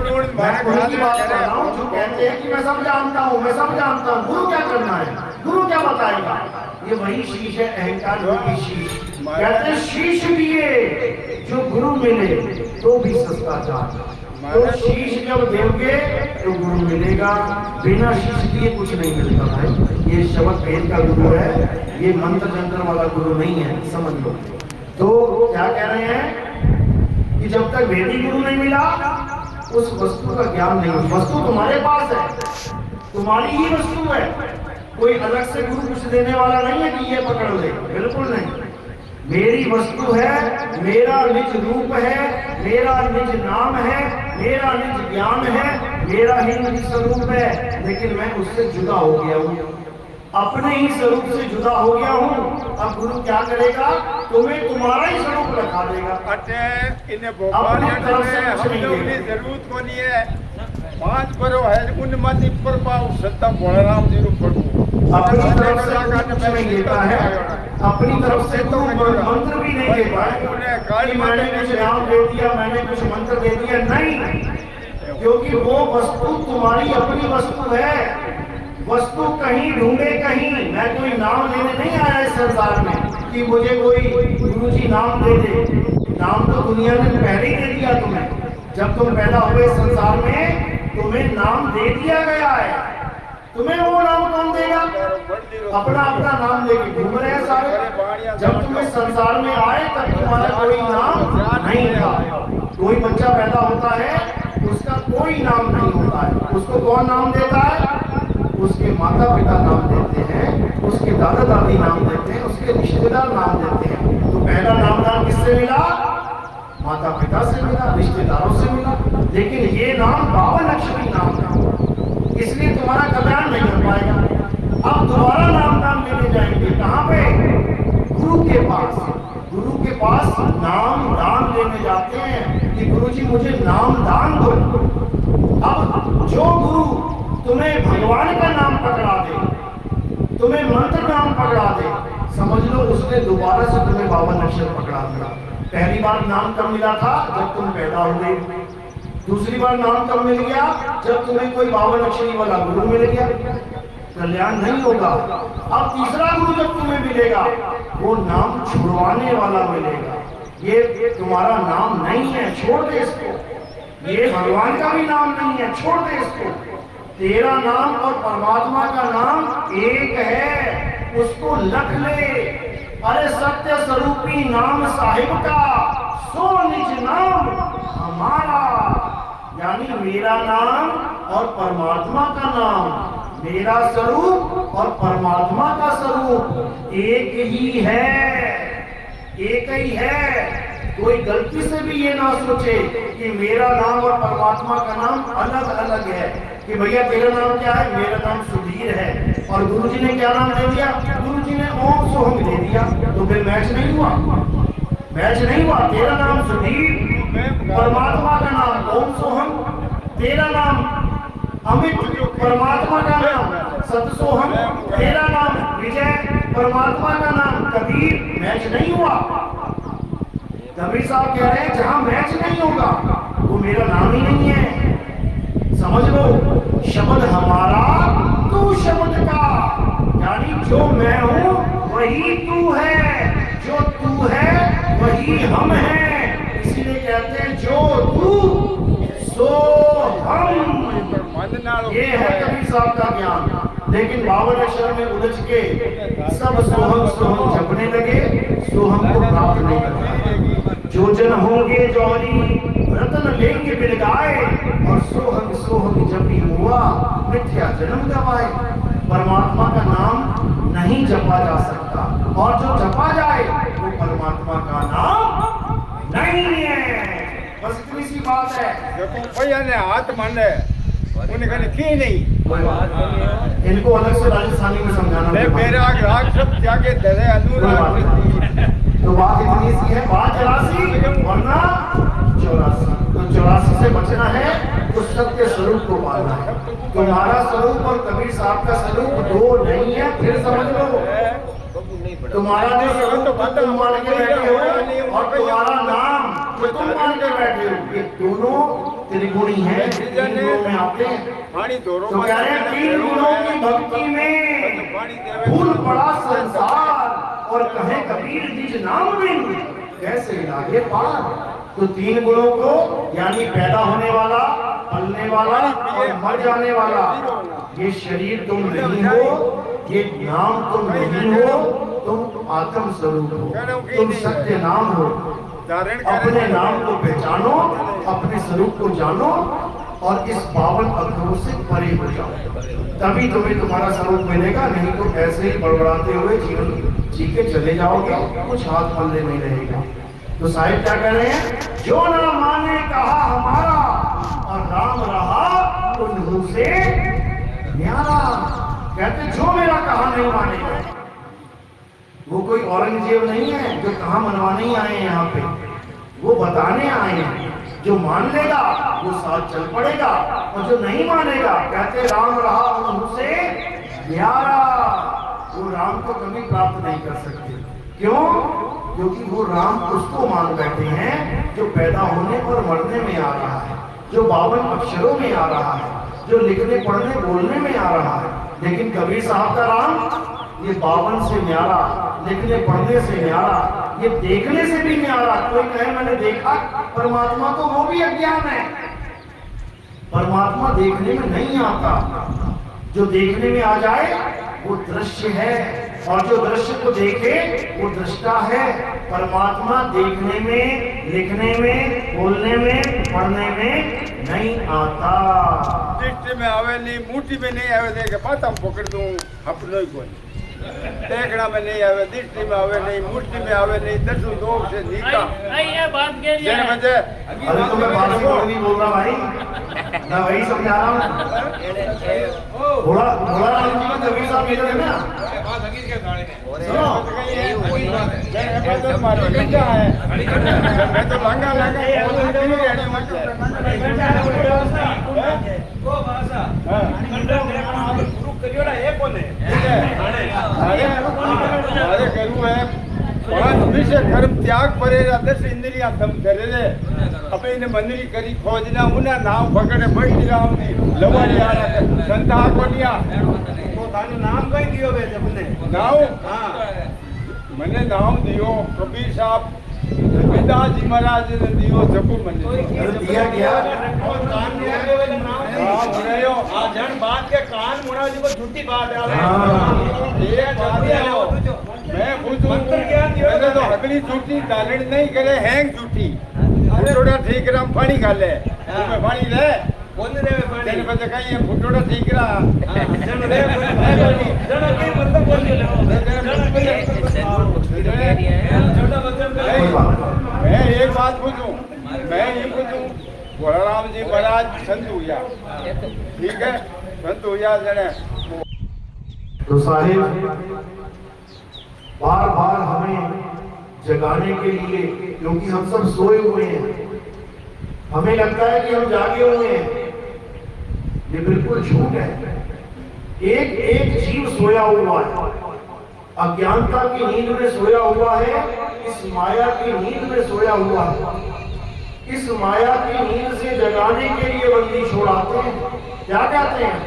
की बात कर रहा हूँ। जो कहते हैं कि मैं सब जानता हूँ, मैं सब जानता हूँ, गुरु क्या करना है, गुरु क्या बताएगा? ये वही शीश है, अहंकार रूपी शीश। कहते हैं शीश दिए जो गुरु मिले तो भी सस्ता जान। तो शीश जब दोगे तो गुरु मिलेगा, बिना शीश दिए कुछ नहीं मिलता भाई। ये शब्द भेद का गुरु है, ये मंत्र जंत्र वाला गुरु नहीं है, समझ लो। तो क्या कह रहे हैं कि जब तक वेदी गुरु नहीं मिला उस वस्तु का ज्ञान नहीं होगा। वस्तु तुम्हारे पास है, तुम्हारी ही वस्तु है, कोई अलग से गुरु कुछ देने वाला नहीं है कि ये पकड़ ले, बिल्कुल नहीं। मेरी वस्तु है, मेरा निज रूप है, मेरा निज नाम है, मेरा निज ज्ञान है, मेरा ही निज स्वरूप है, लेकिन मैं उससे जुदा हो गया हूँ, अपने ही स्वरूप से जुदा हो गया हूँ। अब गुरु क्या करेगा, तुम्हें तुम्हारा ही स्वरूप रखा देगा। इन्हें भोपाल हम लोग की जरूरत को नहीं है। 5 बरो है उनमति पर पाओ सत्ता बलराम जी रूप अपनी तरफ से कुछ नहीं देता है, अपनी तरफ से तो मंत्र भी नहीं देता है कि मैंने कुछ नाम दे दिया, मैंने कुछ मंत्र दे दिया, नहीं। क्योंकि वो वस्तु तुम्हारी अपनी वस्तु है। वस्तु कहीं ढूंढे कहीं, मैं कोई नाम लेने नहीं आया इस संसार में कि मुझे कोई गुरुजी नाम दे दे। नाम तो दुनिया ने पहले ही दे दिया तुम्हें। जब तुम पैदा हुए संसार में तुम्हें नाम दे दिया गया है, तुम्हें वो नाम कौन देगा? अपना अपना नाम लेके घूम रहे हैं सारे। जब तुम इस संसार में आए तब तुम्हारा कोई नाम नहीं था। कोई बच्चा पैदा होता है उसका कोई नाम नहीं होता है, उसको कौन नाम देता है? उसके माता पिता नाम देते हैं, उसके दादा दादी नाम देते हैं, उसके रिश्तेदार नाम देते हैं। तो पहला नाम किससे मिला? माता पिता से मिला, रिश्तेदारों से मिला। लेकिन ये नाम 52 अक्षरी नाम था, इसलिए तुम्हारा कल्याण नहीं हो पाएगा। अब दोबारा नाम लेने जाएंगे कहाँ पे? गुरु के पास। गुरु के पास नाम दान लेने जाते हैं कि गुरु जी मुझे नाम दान दो। अब जो गुरु तुम्हें भगवान का नाम पकड़ा दे, तुम्हें मंत्र नाम पकड़ा दे, समझ लो उसने दोबारा से तुम्हें 52 अक्षर पकड़ा दिया। पहली बार नाम कब मिला था? जब तुम पैदा हुए। दूसरी बार नाम कब मिल गया? जब तुम्हें कोई 52 अक्षरी वाला गुरु मिल गया। कल्याण नहीं होगा। अब तीसरा गुरु जब तुम्हें मिलेगा वो नाम छुड़वाने वाला मिलेगा। ये तुम्हारा नाम नहीं है, छोड़ दे इसको। ये भगवान का भी नाम नहीं है, छोड़ दे इसको। तेरा नाम और परमात्मा का नाम एक है, उसको लख ले। अरे सत्य स्वरूपी नाम साहिब का, सो निज नाम हमारा। यानी मेरा नाम और परमात्मा का नाम, मेरा स्वरूप और परमात्मा का स्वरूप एक ही है, एक ही है। कोई गलती से भी ये ना सोचे कि मेरा नाम और परमात्मा का नाम अलग अलग है, कि भैया तेरा नाम क्या है? मेरा नाम सुधीर है और गुरुजी ने क्या नाम दे दिया? गुरुजी ने ओम सोहम दे दिया। तो फिर मैच नहीं हुआ, मैच नहीं हुआ। तेरा नाम सुधीर, परमात्मा का नाम ओम सोहम, तेरा नाम अमित, परमात्मा का नाम सतसोहम, तेरा नाम विजय, परमात्मा का नाम कबीर। मैच नहीं हुआ। कबीर साहब कह रहे हैं जहां मैच नहीं होगा वो मेरा नाम ही नहीं है। समझ लो, शब्द हमारा तू शब्द का, यानी जो मैं हूं वही तू है, जो तू है वही हम हैं। इसीलिए कहते हैं जो तू सो हम। ये है कबीर साहब का ज्ञान। लेकिन 52 अक्षर में उलझ के सब सोहम सोहम जपने लगे, सोहम को प्राप्त नहीं कर। जो जन होंगे जौहरी रतन लेंगे बिलगाए, और सोहम सोहम जपी हुआ मिथ्या जन्म गवाए। परमात्मा का नाम नहीं जपा जा सकता, और जो जपा जाए वो परमात्मा का नाम नहीं है। बस इतनी सी बात है। भैया ने हाथ माने उन्हें कहने की नहीं, इनको अलग से राजस्थानी में समझाना। मेरा आग सब जाके दे अनुराग। तो बात इतनी सी है, बात 84 वरना 84। तो 84 से बचना है, उस सत्य स्वरूप को पाना है। तुम्हारा स्वरूप और कबीर साहब का स्वरूप दो नहीं है। फिर समझ लो, तुम्हारा जो स्वरूप तुम मान के बैठे हो और तुम्हारा नाम जो तुम मान के बैठे हो, ये दोनों त्रिगुणी हैं, तीन गुणों में आते हैं। तो कह रहे हैं 3 गुणों की भक्ति में पानी देवे भूल पड़ा संसार और कहे कबीर निज नाम बिन कैसे लागे पार। तो तीन गुणों को यानी पैदा होने वाला, पलने वाला और मर जाने वाला, ये शरीर तुम नहीं हो, ये नाम तुम नहीं हो, तुम आत्म स्वरूप हो, तुम सत्य नाम हो। अपने नाम को पहचानो, अपने स्वरूप को जानो और इस पावन अधरों से परे हो जाओ, तभी तुम्हें तुम्हारा स्वरूप मिलेगा। नहीं तो ऐसे ही बड़बड़ाते हुए जीवन जी के चले जाओगे, कुछ हाथ पल्ले नहीं रहेगा। तो साहिब क्या कह रहे हैं, जो ना माने कहा हमारा और राम रहा उन्हों से न्यारा। कहते जो मेरा कहा नहीं मानेगा, वो कोई औरंगजेब नहीं है जो कहा मनवाने ही आए हैं यहाँ पे, वो बताने आए हैं। जो मान लेगा वो साथ चल पड़ेगा और जो नहीं मानेगा, कहते राम रहा उन्हों से न्यारा, वो राम को कभी प्राप्त नहीं कर सकते। क्यों? क्योंकि वो राम उसको मान बैठे हैं जो पैदा होने और मरने में आ रहा है, जो 52 अक्षरों में आ रहा है, जो लिखने पढ़ने बोलने में आ रहा है। लेकिन कबीर साहब का राम ये 52 से न्यारा, लिखने पढ़ने से न्यारा, ये देखने से भी न्यारा। कोई कहे मैंने देखा परमात्मा, तो वो भी अज्ञान है। परमात्मा देखने में नहीं आता, जो देखने में आ जाए वो दृश्य है, और जो दृश्य को देखे वो दृष्टा है। परमात्मा देखने में, लिखने में, बोलने में, पढ़ने में नहीं आता। दृष्टि में आवे नहीं, मुट्ठी में नहीं आवे, देखे पाता पकड़ दूं अपनो ही कोई। देखना में नहीं आवे, दृष्टि में आवे नहीं, मुट्ठी में आवे नहीं, दर्शन दो से नीका। ये बात के लिए अरे तो मैं बात नहीं बोल रहा भाई, मैं वही समझा रहा हूँ। भोला राम जी का कबीर साहब मिले ना, सुनो मैं तो लंगा अरे करूँ है कर्म त्याग परे 10 इंद्रिया थम करे रे। अब इन्हें मंदिरी करी खोजना उन्हें नाम पकड़े बैठ दिया लवाड़िया संता कोटिया तो थाने नाम कहीं दियो बे अपने नाम। हाँ मैंने नाम दियो कबीर साहब पिताजी महाराज ने दियो जबू मने दिया गया। जन बात के कान मुड़ा जी को झूठी बात है। ये बात मैं पूछूं मैंने तो अगली झूठी दालड़ी नहीं करे हैंग झूठी फुटोड़ा ठीक राम पानी खा ले तुम्हें पानी ले बोलने दे पानी तेरे बच्चे का ये फुटोड़ा ठीक रहा जन रे जन के मतलब बोल मैं एक बात पूछूं, मैं ये पूछूं भोला राम जी महाराज संत हुआ, ठीक है संत हुआ जने तो साहिब बार बार हमें जगाने के लिए, क्योंकि हम सब सोए हुए हैं, हमें लगता है कि हम जागे हुए हैं, ये बिल्कुल झूठ है। एक एक जीव सोया हुआ है, अज्ञानता की नींद में सोया हुआ है, इस माया की नींद में सोया हुआ है। इस माया की नींद से जगाने के लिए बंदी छोड़ाते हैं, क्या कहते हैं?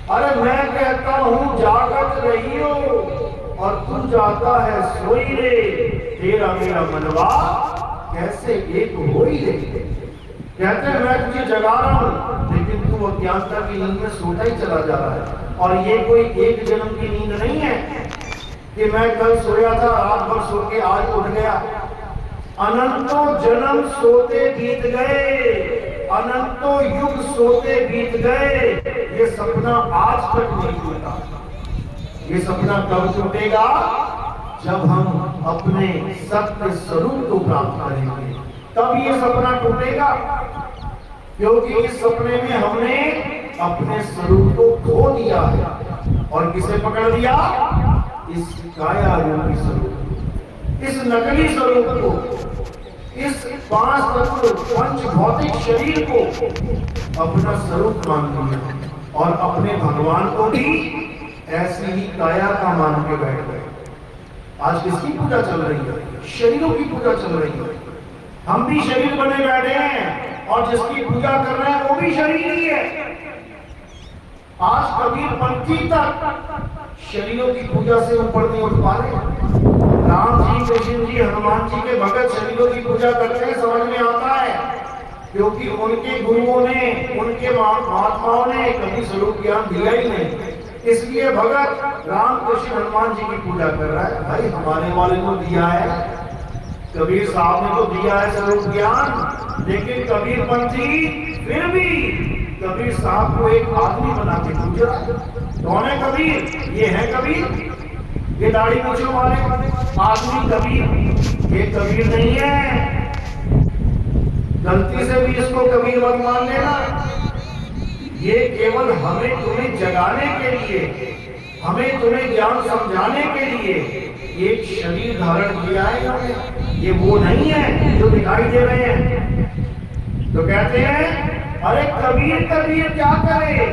अरे मैं कहता हूं जागत रही हो और तू जाता है सोई रे, तेरा मेरा मनवा कैसे एक हो ही रे। कहते हैं मैं तुझे जगा रहा हूं, लेकिन तू अज्ञानता की नींद में सोता ही चला जा रहा है। और ये कोई एक जन्म की नींद नहीं है कि मैं कल सोया था, रात भर सो के आज उठ गया। अनंतों जन्म सोते बीत गए, अनंतों युग सोते बीत गए, ये सपना आज तक नहीं टूटा। ये सपना कब टूटेगा? जब हम अपने सत्य स्वरूप को प्राप्त करेंगे, तब ये सपना टूटेगा। क्योंकि इस सपने में हमने अपने स्वरूप को खो दिया है। और किसे पकड़ दिया? इस काया रूपी स्वरूप, इस नकली स्वरूप को, इस 5 तत्व पंच भौतिक शरीर को अपना स्वरूप मान लिया और अपने भगवान को भी ऐसी ही काया का मान के बैठ गए। आज किसकी पूजा चल रही है? शरीरों की पूजा चल रही है। हम भी शरीर बने बैठे हैं और जिसकी पूजा कर रहे हैं वो भी शरीर ही है। आज कबीर पंथी तक शरीरों की पूजा से ऊपर नहीं उठ पा रहे। राम जी, कृष्ण जी, हनुमान जी के भगत शरीरों की पूजा करते हैं, समझ में आता है, क्योंकि उनके गुरुओं ने, उनके महात्माओं ने कभी स्वरूप ज्ञान दिया ही नहीं। इसलिए भगत राम कृष्ण हनुमान जी की पूजा कर रहा है। भाई हमारे वाले को दिया है, कबीर साहब ने तो दिया है स्वरूप ज्ञान, लेकिन कबीर पंथी फिर भी कबीर साहब को एक आदमी बना के पूज रहा है। कौन है कबीर? ये है कबीर, ये दाढ़ी मूंछों वाले आदमी कबीर, ये कबीर नहीं है। गलती से भी इसको कबीर मत मान लेना। ये केवल हमें तुम्हें जगाने के लिए, हमें तुम्हें ज्ञान समझाने के लिए एक शरीर धारण किया है इन्होंने। ये वो नहीं है जो दिखाई दे रहे हैं। तो कहते हैं अरे कबीर कबीर क्या करे,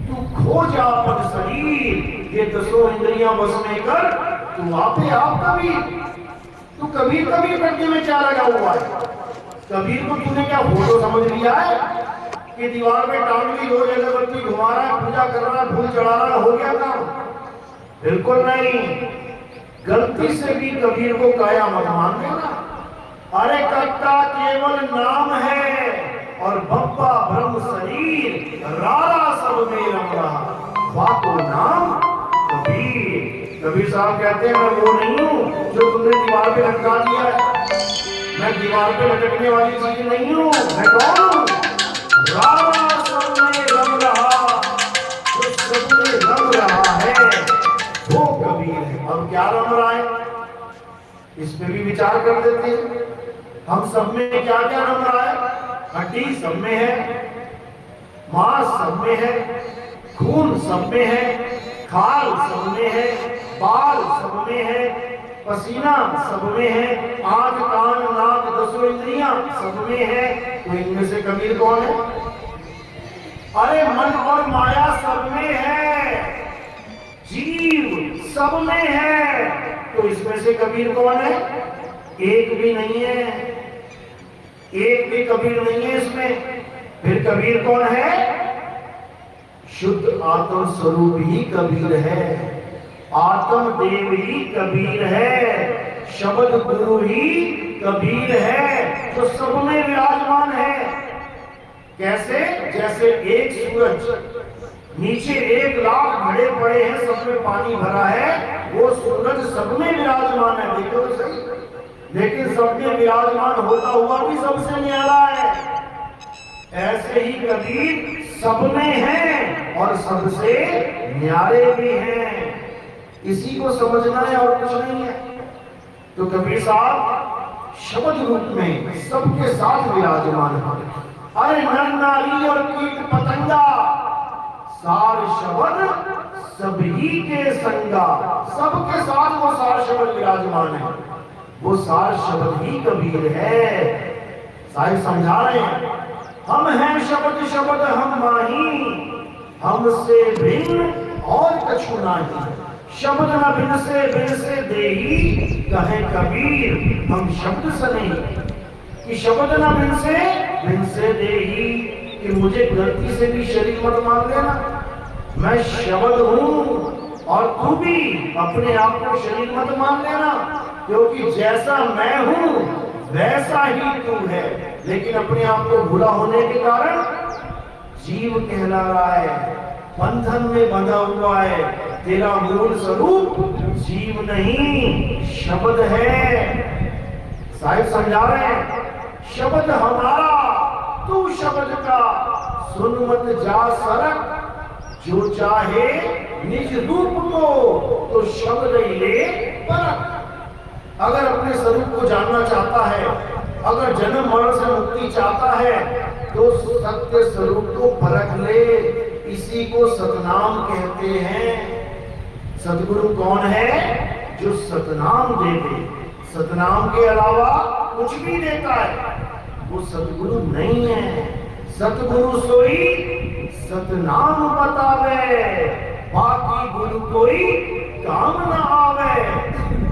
तू खो जा अपन शरीर, ये दसों इंद्रियां बस में कर, तू आपे आप कबीर। तू कबीर कबीर करके में क्या लगा हुआ है? कबीर को तूने क्या फोटो समझ लिया है कि दीवार में टांग ली, रोज अगरबत्ती घुमा रहा है, पूजा कर रहा है, फूल चढ़ा रहा है, हो गया काम? बिल्कुल नहीं। गलती से भी कबीर को काया मत मान लेना। अरे कट्टा केवल नाम है और बप्पा ब्रह्म शरीर, रारा सब में रम रहा, बाको नाम कबीर। कबीर साहब कहते हैं मैं वो नहीं हूं जो तुमने दीवार पे लटका दिया है, मैं दीवार पे लटकने वाली चीज नहीं हूं। मैं कौन हूं? रारा सब में रम रहा, जो सब में रम रहा है वो कबीर है। और क्या रम रहा है, इस पे भी विचार कर देते हैं। हम सब में क्या क्या रम रहा है? हड्डी सब में है, मांस सब में है, खून सब में है, खाल सब में है, बाल सब में है, पसीना सब में है, आंख कान नाक दसों इंद्रियां सब में है। तो इनमें से कबीर कौन है? अरे मन और माया सब में है, जीव सब में है। तो इसमें से कबीर कौन है? एक भी नहीं है, एक भी कबीर नहीं है इसमें। फिर कबीर कौन है? शुद्ध आत्म स्वरूप ही कबीर है, आत्म देव ही कबीर है, शब्द गुरु ही कबीर है, जो सब में विराजमान है। कैसे? जैसे एक सूरज, नीचे 1 लाख घड़े पड़े हैं, सब में पानी भरा है, वो सूरज सब में विराजमान है। देखो तो सही, लेकिन सब में विराजमान होता हुआ भी सबसे न्यारा है। ऐसे ही कबीर सब में है और सबसे न्यारे भी हैं। इसी को समझना है और कुछ नहीं है। तो कबीर साहब शब्द रूप में सबके साथ विराजमान है। अरे नर नारी और कीट पतंगा, सार शब्द सभी के संगा, सबके साथ वो सार शब्द विराजमान है। वो सार शब्द ही कबीर है। साहिब समझा रहे हैं, हम हैं शब्द शब्द हम माही, हमसे भिन्न और कछु नहीं। शब्द न भिन्न से देही, कहे कबीर हम शब्द से नहीं। कि शब्द न भिन्न से देही, कि मुझे गलती से भी शरीर मत मान लेना, मैं शब्द हूं और तू भी अपने आप को शरीर मत मान लेना, क्योंकि जैसा मैं हूं वैसा ही तू है। लेकिन अपने आप को भूला होने के कारण जीव कहला रहा है, बंधन में बंधा हुआ है। तेरा मूल स्वरूप जीव नहीं शब्द है। साहिब समझा रहे हैं, शब्द हमारा तू शब्द का, सुन मत जा सरक, जो चाहे निज रूप को तो शब्द ही ले परख। अगर अपने स्वरूप को जानना चाहता है, अगर जन्म मरण से मुक्ति चाहता है, तो सत्य स्वरूप को परख ले। इसी को सतनाम कहते हैं। सतगुरु कौन है? जो सतनाम दे दे, सतनाम के अलावा कुछ भी देता है वो सतगुरु नहीं है। सतगुरु सोई सतनाम बतावे, बाकी गुरु कोई काम न आवे।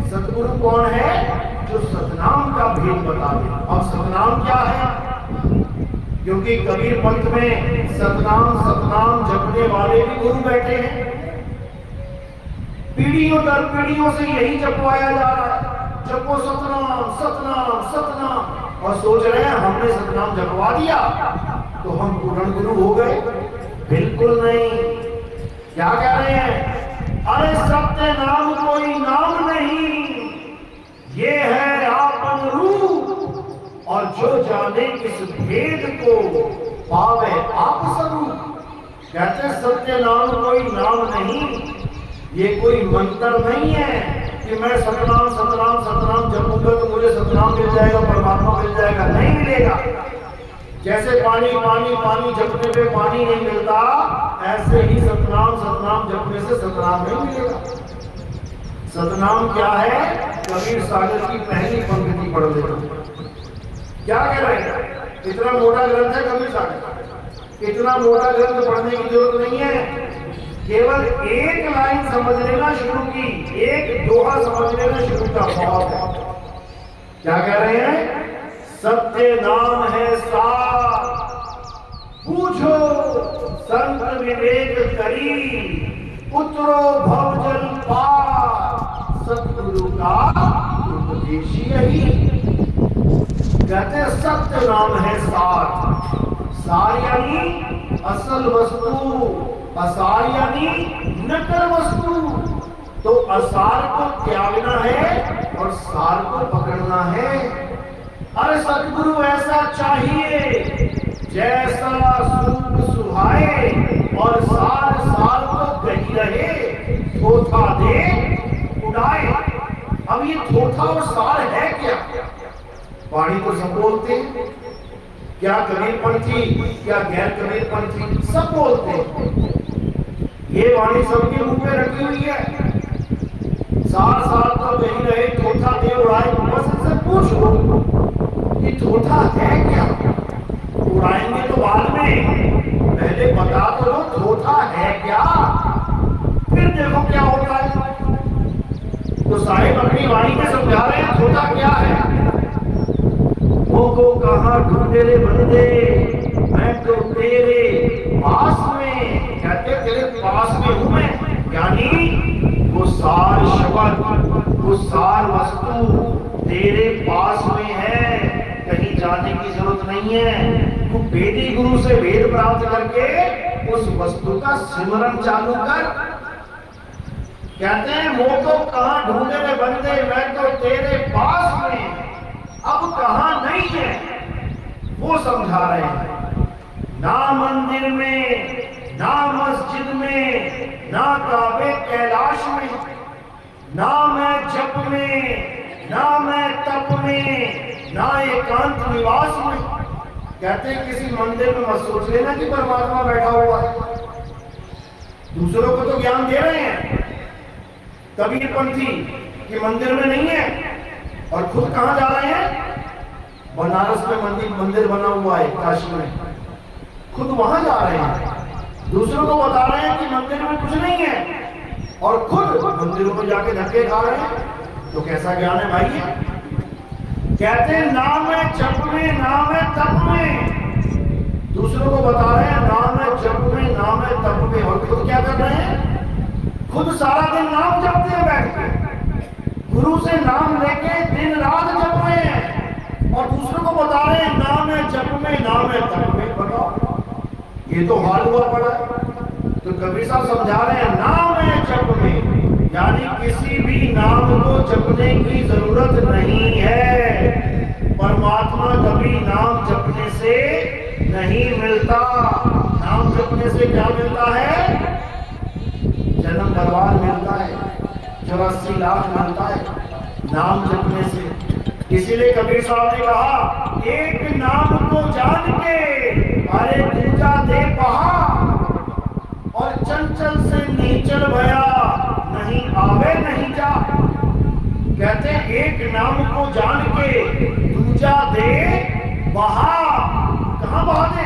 सतगुरु कौन है? जो सतनाम का भेद बता दे। अब सतनाम क्या है? क्योंकि कबीर पंथ में सतनाम सतनाम जपने वाले भी गुरु बैठे हैं। पीढ़ियों दर पीढ़ियों से यही जपवाया जा रहा है, जपो सतनाम सतनाम सतनाम, और सोच रहे हैं हमने सतनाम जपवा दिया तो हम पूर्ण गुरु हो गए। बिल्कुल नहीं। क्या कह रहे हैं? अरे सत्य नाम कोई नाम नहीं, ये है आपन रूप, और जो जाने इस भेद को पावे आप स्वरूप। कहते सत्य नाम कोई नाम नहीं, ये कोई मंत्र नहीं है कि मैं सतनाम सतनाम सतनाम जपूंगा तो मुझे सतनाम मिल जाएगा, परमात्मा मिल जाएगा। नहीं मिलेगा। जैसे पानी पानी पानी जपने पे पानी नहीं मिलता, ऐसे ही सतनाम सतनाम जपने से सतनाम नहीं मिलेगा। सतनाम क्या है? कबीर सागर की पहली पंक्ति पढ़ लेना। क्या कह रहे हैं? इतना मोटा ग्रंथ है कबीर सागर, इतना मोटा ग्रंथ पढ़ने की जरूरत नहीं है। केवल एक लाइन समझ लेना शुरू की, एक दोहा समझ लेना शुरू का बहुत है। क्या कह रहे हैं? सत्य नाम है सार, पूछो संत विवेक करी, उतरो भव जल पार, सतगुरु का उपदेश यही। कहते सत्य नाम है सार, सार यानी असल वस्तु, असार यानी नकल वस्तु। तो असार को त्यागना है और सार को पकड़ना है। अरे सतगुरु ऐसा चाहिए जैसा सूप सुहाए, और सार सार को गही रहे, थोथा दे उड़ाए। अब ये थोथा और सार है क्या? वाणी को सब बोलते हैं, क्या कबीरपंथी क्या गैर कबीरपंथी सब बोलते हैं। ये वाणी सबके मुंह पे रखी हुई है। सार सार तो गही रहे, थोथा दे उड़ाए। बस इनसे पूछो कि थोथा है क्या? उड़ाएंगे तो बाद में, पहले बता तो दो थोथा है क्या, फिर देखो क्या होता है। तो साहिब अपनी वाणी में समझा रहे हैं थोथा क्या है। को कहां ढूंढे रे बंदे, मैं तो तेरे पास में। कहते तेरे पास में हूं मैं, यानी वो सार शब्द, वो सार वस्तु तेरे पास में है, कहीं जाने की जरूरत नहीं है। तू वेदी गुरु से वेद प्राप्त करके उस वस्तु का सिमरन चालू कर। कहते हैं वो तो कहां ढूंढे रे बंदे, मैं तो तेरे पास में। अब कहां नहीं है वो समझा रहे हैं। ना मंदिर में, ना मस्जिद में, ना काबे कैलाश में, ना मैं जप में, ना मैं तप में, ना एकांत निवास में। कहते हैं किसी मंदिर में मत सोच लेना कि परमात्मा बैठा हुआ है। दूसरों को तो ज्ञान दे रहे हैं कबीरपंथी कि मंदिर में नहीं है, और खुद कहां जा रहे हैं? बनारस में मंदिर बना हुआ है, काशी में, खुद वहां जा रहे हैं। दूसरों को बता रहे हैं कि मंदिर में कुछ नहीं है, और खुद मंदिरों में जाके धक्के खा रहे हैं। तो कैसा ज्ञान है भाई? कहते हैं नाम है जप में, नाम है तप में। दूसरों को बता रहे हैं नाम है जप में, नाम है तप में, और खुद क्या कर रहे हैं? खुद सारा दिन नाम जपते हैं बैठ के, गुरु से नाम लेके दिन रात जप रहे हैं, और दूसरों को बता रहे हैं नाम है जप में, नाम है तप में। बताओ, ये तो हाल हुआ पड़ा है। तो कबीर साहब समझा रहे हैं नाम है जप में, यानी किसी भी नाम को जपने की जरूरत नहीं है। परमात्मा कभी नाम जपने से नहीं मिलता। नाम जपने से क्या मिलता है? जन्म बर्बाद मिलता है, 84 लाख मिलता है नाम जपने से। इसीलिए कबीर साहब ने कहा एक नाम को जान के अरे पूजा दे पहाड़, और चंचल से नीचल भया नहीं आवे नहीं जा। कहते हैं एक नाम को जान के पूजा दे बहा। कहां बहा दे?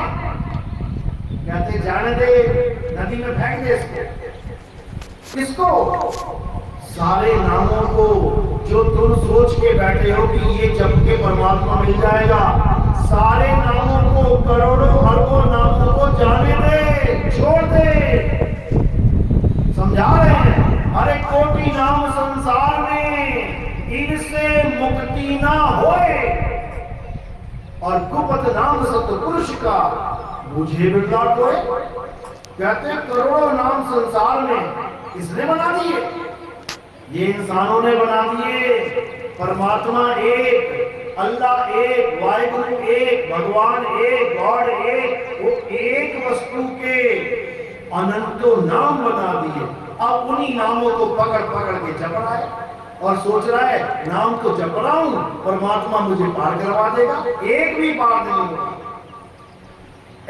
कहते जाने दे, नदी में फेंक दे इसको। किसको? सारे नामों को जो तुम सोच के बैठे हो कि ये जप के परमात्मा मिल जाएगा, सारे नामों को, करोड़ों अरबों नामों को जाने दे, छोड़ दे। समझा रहे हैं? अरे कोटि ना होए, और गुपत नाम सतपुरुष का मुझे बिरला कोई। कहते हैं करोड़ों नाम संसार में किसने बना दिए? ये इंसानों ने बना दिए। परमात्मा एक, अल्लाह एक, वाहिगुरु एक, भगवान एक, गॉड एक, वो एक वस्तु के अनंतों नाम बना दिए। अब उन्हीं नामों को पकड़ पकड़ के जप रहा है और सोच रहा है नाम तो जप रहा हूं, परमात्मा मुझे पार करवा देगा। एक भी पार नहीं होगा।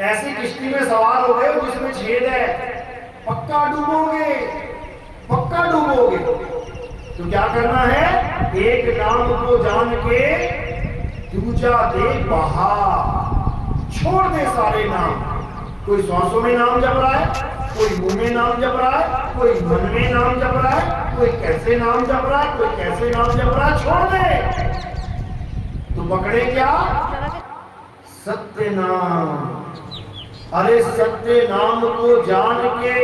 ऐसी किश्ती में सवार हो गए जिसमें छेद है, पक्का डूबोगे, पक्का डूबोगे। तो क्या करना है? एक नाम को जान के दूजा दे बहा, छोड़ दे सारे नाम। कोई सांसों में नाम जप रहा है, कोई मुंह में नाम जप रहा है, कोई मन में नाम जप रहा है, कोई कैसे नाम जप रहा है, कोई कैसे नाम जप रहा है, छोड़ दे। तो पकड़े क्या? सत्य नाम। अरे सत्य नाम को जान के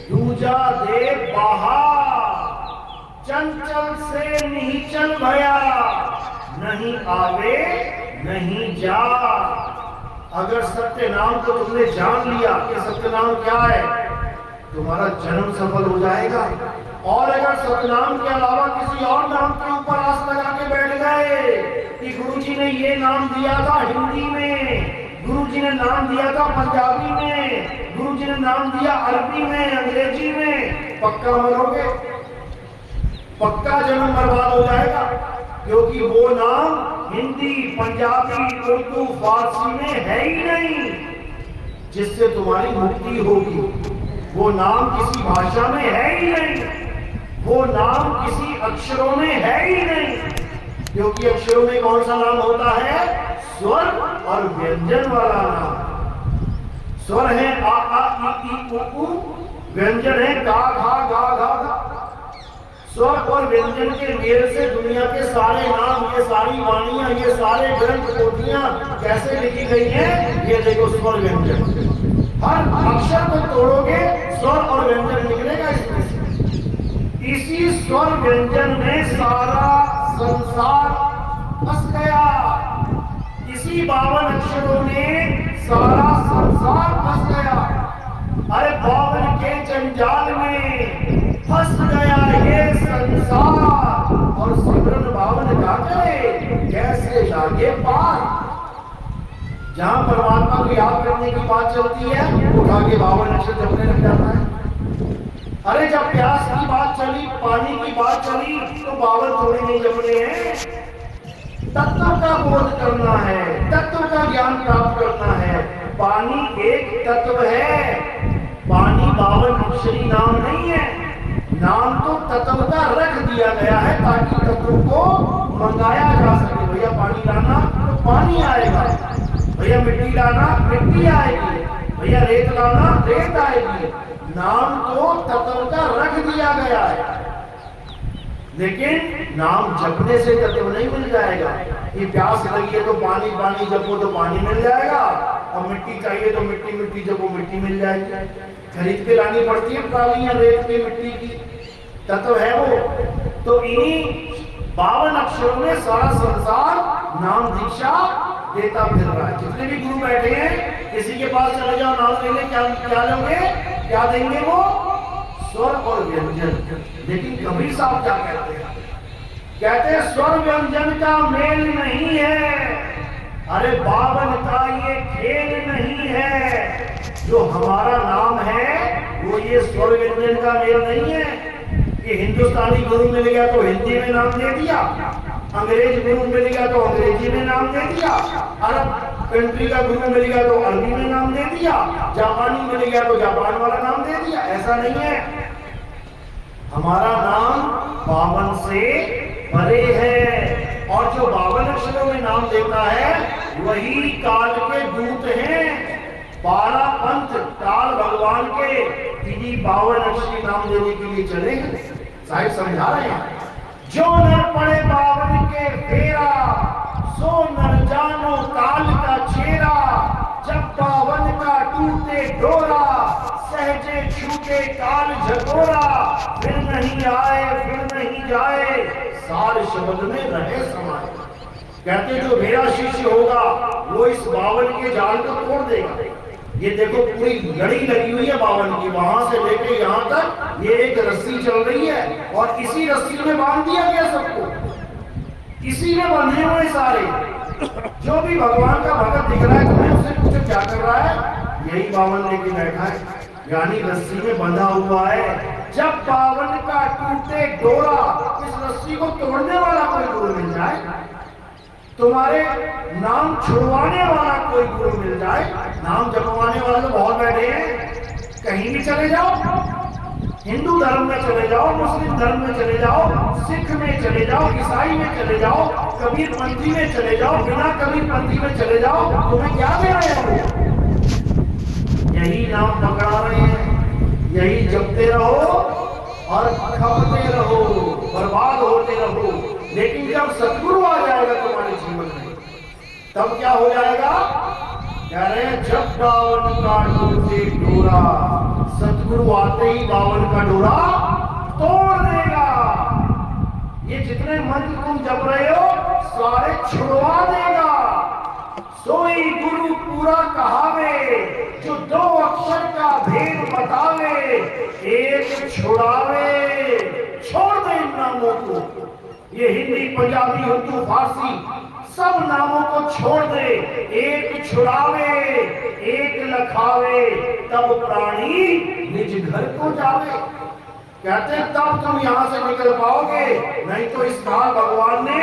दूजा दे बहा, चंचल से निश्चल भया, नहीं आवे नहीं जा। अगर सत्य नाम को तुमने जान लिया कि सत्य नाम क्या है, तुम्हारा जन्म सफल हो जाएगा। और अगर सत्य नाम के अलावा किसी और नाम के ऊपर आस लगा के बैठ गए कि गुरुजी ने ये नाम दिया था हिंदी में, गुरुजी ने नाम दिया था पंजाबी में, गुरुजी ने नाम दिया अरबी में, अंग्रेजी में, पक्का मरोगे, पक्का जन्म बर्बाद हो जाएगा। क्योंकि वो नाम हिंदी, पंजाबी, उर्दू, फारसी में है ही नहीं जिससे तुम्हारी मुक्ति होगी। वो नाम किसी भाषा में है ही नहीं, वो नाम किसी अक्षरों में है ही नहीं। क्योंकि अक्षरों में कौन सा नाम होता है? स्वर और व्यंजन वाला नाम। स्वर है आ आ ई उ, व्यंजन है का खा गा घा घा। स्वर और व्यंजन के मेल से दुनिया के सारे नाम, ये सारी वाणियां, ये सारे ग्रंथ पोथियां कैसे लिखी गई हैं? ये देखो स्वर व्यंजन। हर अक्षर को तोड़ोगे स्वर और व्यंजन निकलेगा इसमें से। इसी स्वर व्यंजन में सारा संसार फंस गया। इसी 52 अक्षरों में सारा संसार फंस गया। अरे 52 के जंजाल में फंस गया ये संसार। और सिमरन 52 क्या करे, कैसे लागे पार। जहां परमात्मा को याद करने की बात चलती है, उठा के 52 अक्षर जपने लग जाता है। अरे जब प्यास की बात चली, पानी की बात चली, तो 52 थोड़ी नहीं जपने हैं। तत्व का बोध करना है, तत्व का ज्ञान प्राप्त करना है। पानी एक तत्व है, पानी 52 अक्षरी नाम नहीं है। नाम तो तत्व का रख दिया गया है ताकि तत्व को मंगाया जा सके। भैया पानी लाना तो पानी आएगा, भैया मिट्टी लाना मिट्टी आएगी, भैया रेत लाना रेत आएगी। नाम तो तत्व का रख दिया गया है, लेकिन नाम जपने से तत्व नहीं मिल जाएगा। ये प्यास लगी है तो पानी पानी जपो तो पानी मिल जाएगा, और मिट्टी चाहिए तो मिट्टी मिट्टी जपो मिट्टी मिल जाएगी। खरीद के लानी पड़ती है ट्रालियां रेत की मिट्टी की, तत्व है वो। तो इन्हीं 52 अक्षरों में सारा संसार नाम दीक्षा देता फिर रहा है। जितने भी गुरु बैठे हैं, किसी के पास चले जाओ नाम ले ले, क्या लोगे, क्या देंगे वो? स्वर और व्यंजन। लेकिन कबीर साहब क्या कहते हैं? कहते हैं स्वर व्यंजन का मेल नहीं है। अरे 52 का ये खेल नहीं है। जो हमारा नाम है वो ये स्वर व्यंजन का मेल नहीं है कि हिंदुस्तानी गुरु मिल गया तो हिंदी में नाम दे दिया, अंग्रेज गुरु मिल गया तो अंग्रेजी में नाम दे दिया, अरब कंट्री का गुरु मिल गया तो अरबी में नाम दे दिया, जापानी मिल गया तो जापान वाला नाम दे दिया। ऐसा नहीं है। हमारा नाम 52 से परे है, और जो 52 अक्षरों में नाम देता है वही काल के दूत हैं। 12 पंथ काल भगवान के इन्हीं 52 अक्षरी नाम देने के लिए चलेंगे। साहिब समझा रहे हैं, जो नर पड़े 52 के फेरा, सो नर जानो काल का चेहरा। जब 52 का टूटे डोरा, सहजे छूटे काल झकोरा। फिर नहीं आए फिर नहीं जाए, सार शब्द में रहे समाये। कहते जो मेरा शिष्य होगा वो इस बावन के जाल को तोड़ देगा। ये देखो पूरी लड़ी लगी हुई है बावन की, वहां से लेके यहाँ तक ये एक रस्सी चल रही है और इसी रस्सी में बांध दिया गया सबको, इसी में बंधे हुए सारे। जो भी भगवान का भगत दिख रहा है तुम्हें, उससे पूछो क्या कर रहा है, यही बावन लेके बैठा है, यानी रस्सी में बंधा हुआ है। जब बावन का टूटे डोरा, इस रस्सी को तोड़ने वाला कोई गुरु मिल जाए, तुम्हारे नाम छुड़वाने वाला कोई गुरु मिल जाए, नाम जपवाने वाले तो बहुत बैठे हैं, कहीं भी चले जाओ, हिंदू धर्म में चले जाओ, मुस्लिम धर्म में चले जाओ, सिख में चले जाओ, ईसाई में चले जाओ, कबीरपंथी में चले जाओ, बिना कबीरपंथी में चले जाओ, तुम्हें क्या दे रहे हैं वो? यही नाम पकड़ा रहे हैं, यही जपते रहो और खपते रहो, बर्बाद होते रहो। लेकिन जब सतगुरु आ जाएगा तुम्हारे जीवन में, तब क्या हो जाएगा? कह रहे हैं जब बावन का टूटे डोरा, सतगुरु आते ही बावन का डोरा तोड़ देगा। ये जितने मंत्र तुम जप रहे हो सारे छुड़वा देगा। सोई गुरु पूरा कहावे, जो दो अक्षर का भेद बतावे, एक छुड़ावे। छोड़ दे इन नामों को, ये हिंदी पंजाबी उर्दू फारसी सब नामों को छोड़ दे, एक छुड़ावे एक लखावे, तब प्राणी निज घर को जावे। कहते तब तुम यहाँ से निकल पाओगे, नहीं तो इस काल भगवान ने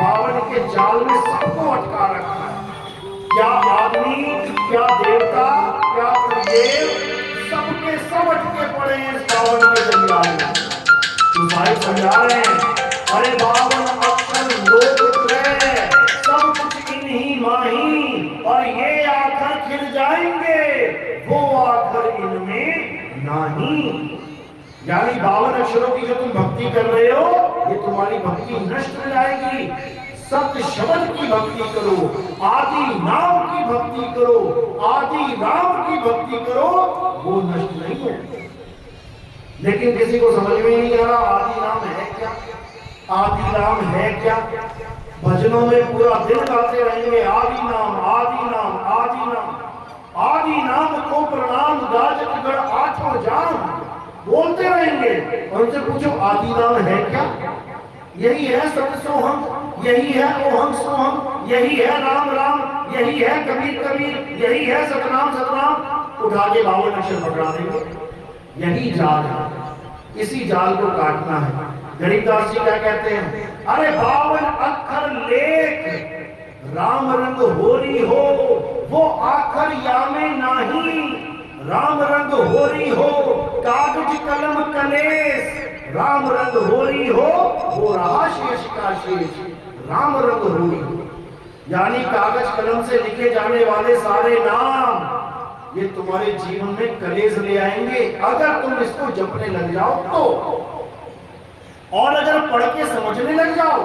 बावन के जाल में सबको अटका रखा है। क्या आदमी, क्या देवता, क्या त्रिदेव, सबके सब अटके पड़े हैं इस बावन के जंजाल में। तो भाई समझा रहे हैं, अरे बावन अक्षर लोक उतरे, सब कुछ इन्हीं माही, और ये आखिर खिल जाएंगे, वो आखिर इनमें नहीं। यानी बावन अक्षरों की जो तुम भक्ति कर रहे हो, ये तुम्हारी भक्ति नष्ट हो जाएगी। सत्य शब्द की भक्ति करो, आदि नाम की भक्ति करो, आदि राम की भक्ति करो, वो नष्ट नहीं हो। लेकिन किसी को समझ में नहीं आ रहा आदि नाम है क्या, आदि राम है क्या। भजनों में पूरा दिन गाते रहेंगे आदि नाम आदि नाम आदि नाम, आदि नाम को प्रणाम गाजतगढ़ आठों जाम, बोलते रहेंगे। और उनसे पूछो आदि नाम है क्या? यही है सत्य सोहम, यही है ओहम सोहम, यही है राम राम, यही है कबीर कबीर, यही है सतनाम सतनाम। उठा के बावन अक्षर पकड़ा देंगे। यही जाल है, इसी जाल को काटना है। गरीबदास जी क्या कहते हैं? अरे बावन अक्षर लेख राम रंग होरी हो, वो आखर यामे नाही, राम रंग होरी हो, कागज कलम कलेश, राम रंग होरी हो, वो रहा शेष का शेष, राम रंग होरी हो। यानी कागज कलम से लिखे जाने वाले सारे नाम ये तुम्हारे जीवन में कलेश ले आएंगे, अगर तुम इसको जपने लग जाओ तो। और अगर पढ़ के समझने लग जाओ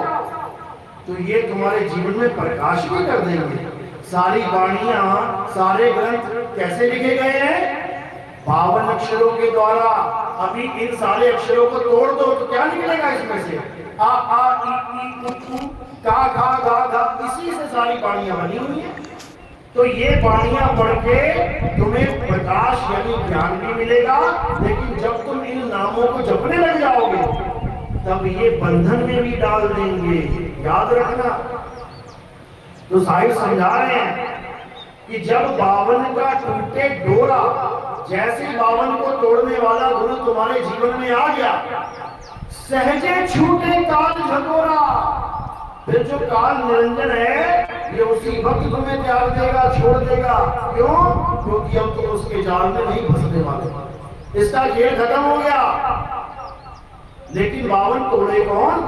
तो ये तुम्हारे जीवन में प्रकाश भी कर देंगे। सारी वाणियां, सारे ग्रंथ कैसे लिखे गए हैं? 52 अक्षरों के द्वारा। अभी इन सारे अक्षरों को तोड़ दो तो क्या निकलेगा इसमें से? आ ई उ का खा गा गा, इसी से सारी वाणियां बनी हुई है। तो ये वाणियां पढ़ के तुम्हें प्रकाश यानी ज्ञान भी मिलेगा, लेकिन जब तुम इन नामों को जपने लग जाओगे तब ये बंधन में भी डाल देंगे, याद रखना। तो साहिब समझा रहे हैं कि जब बावन का टूटे डोरा, जैसे बावन को तोड़ने वाला गुरु तुम्हारे जीवन में आ गया, सहजे छूटे काल झकोरा, फिर जो काल निरंजन है ये उसी वक्त तुम्हें त्याग देगा, छोड़ देगा। क्यों? क्योंकि अब तुम उसके जाल में नहीं फंसने वाले, इसका खेल खत्म हो गया। लेकिन बावन तोड़े कौन,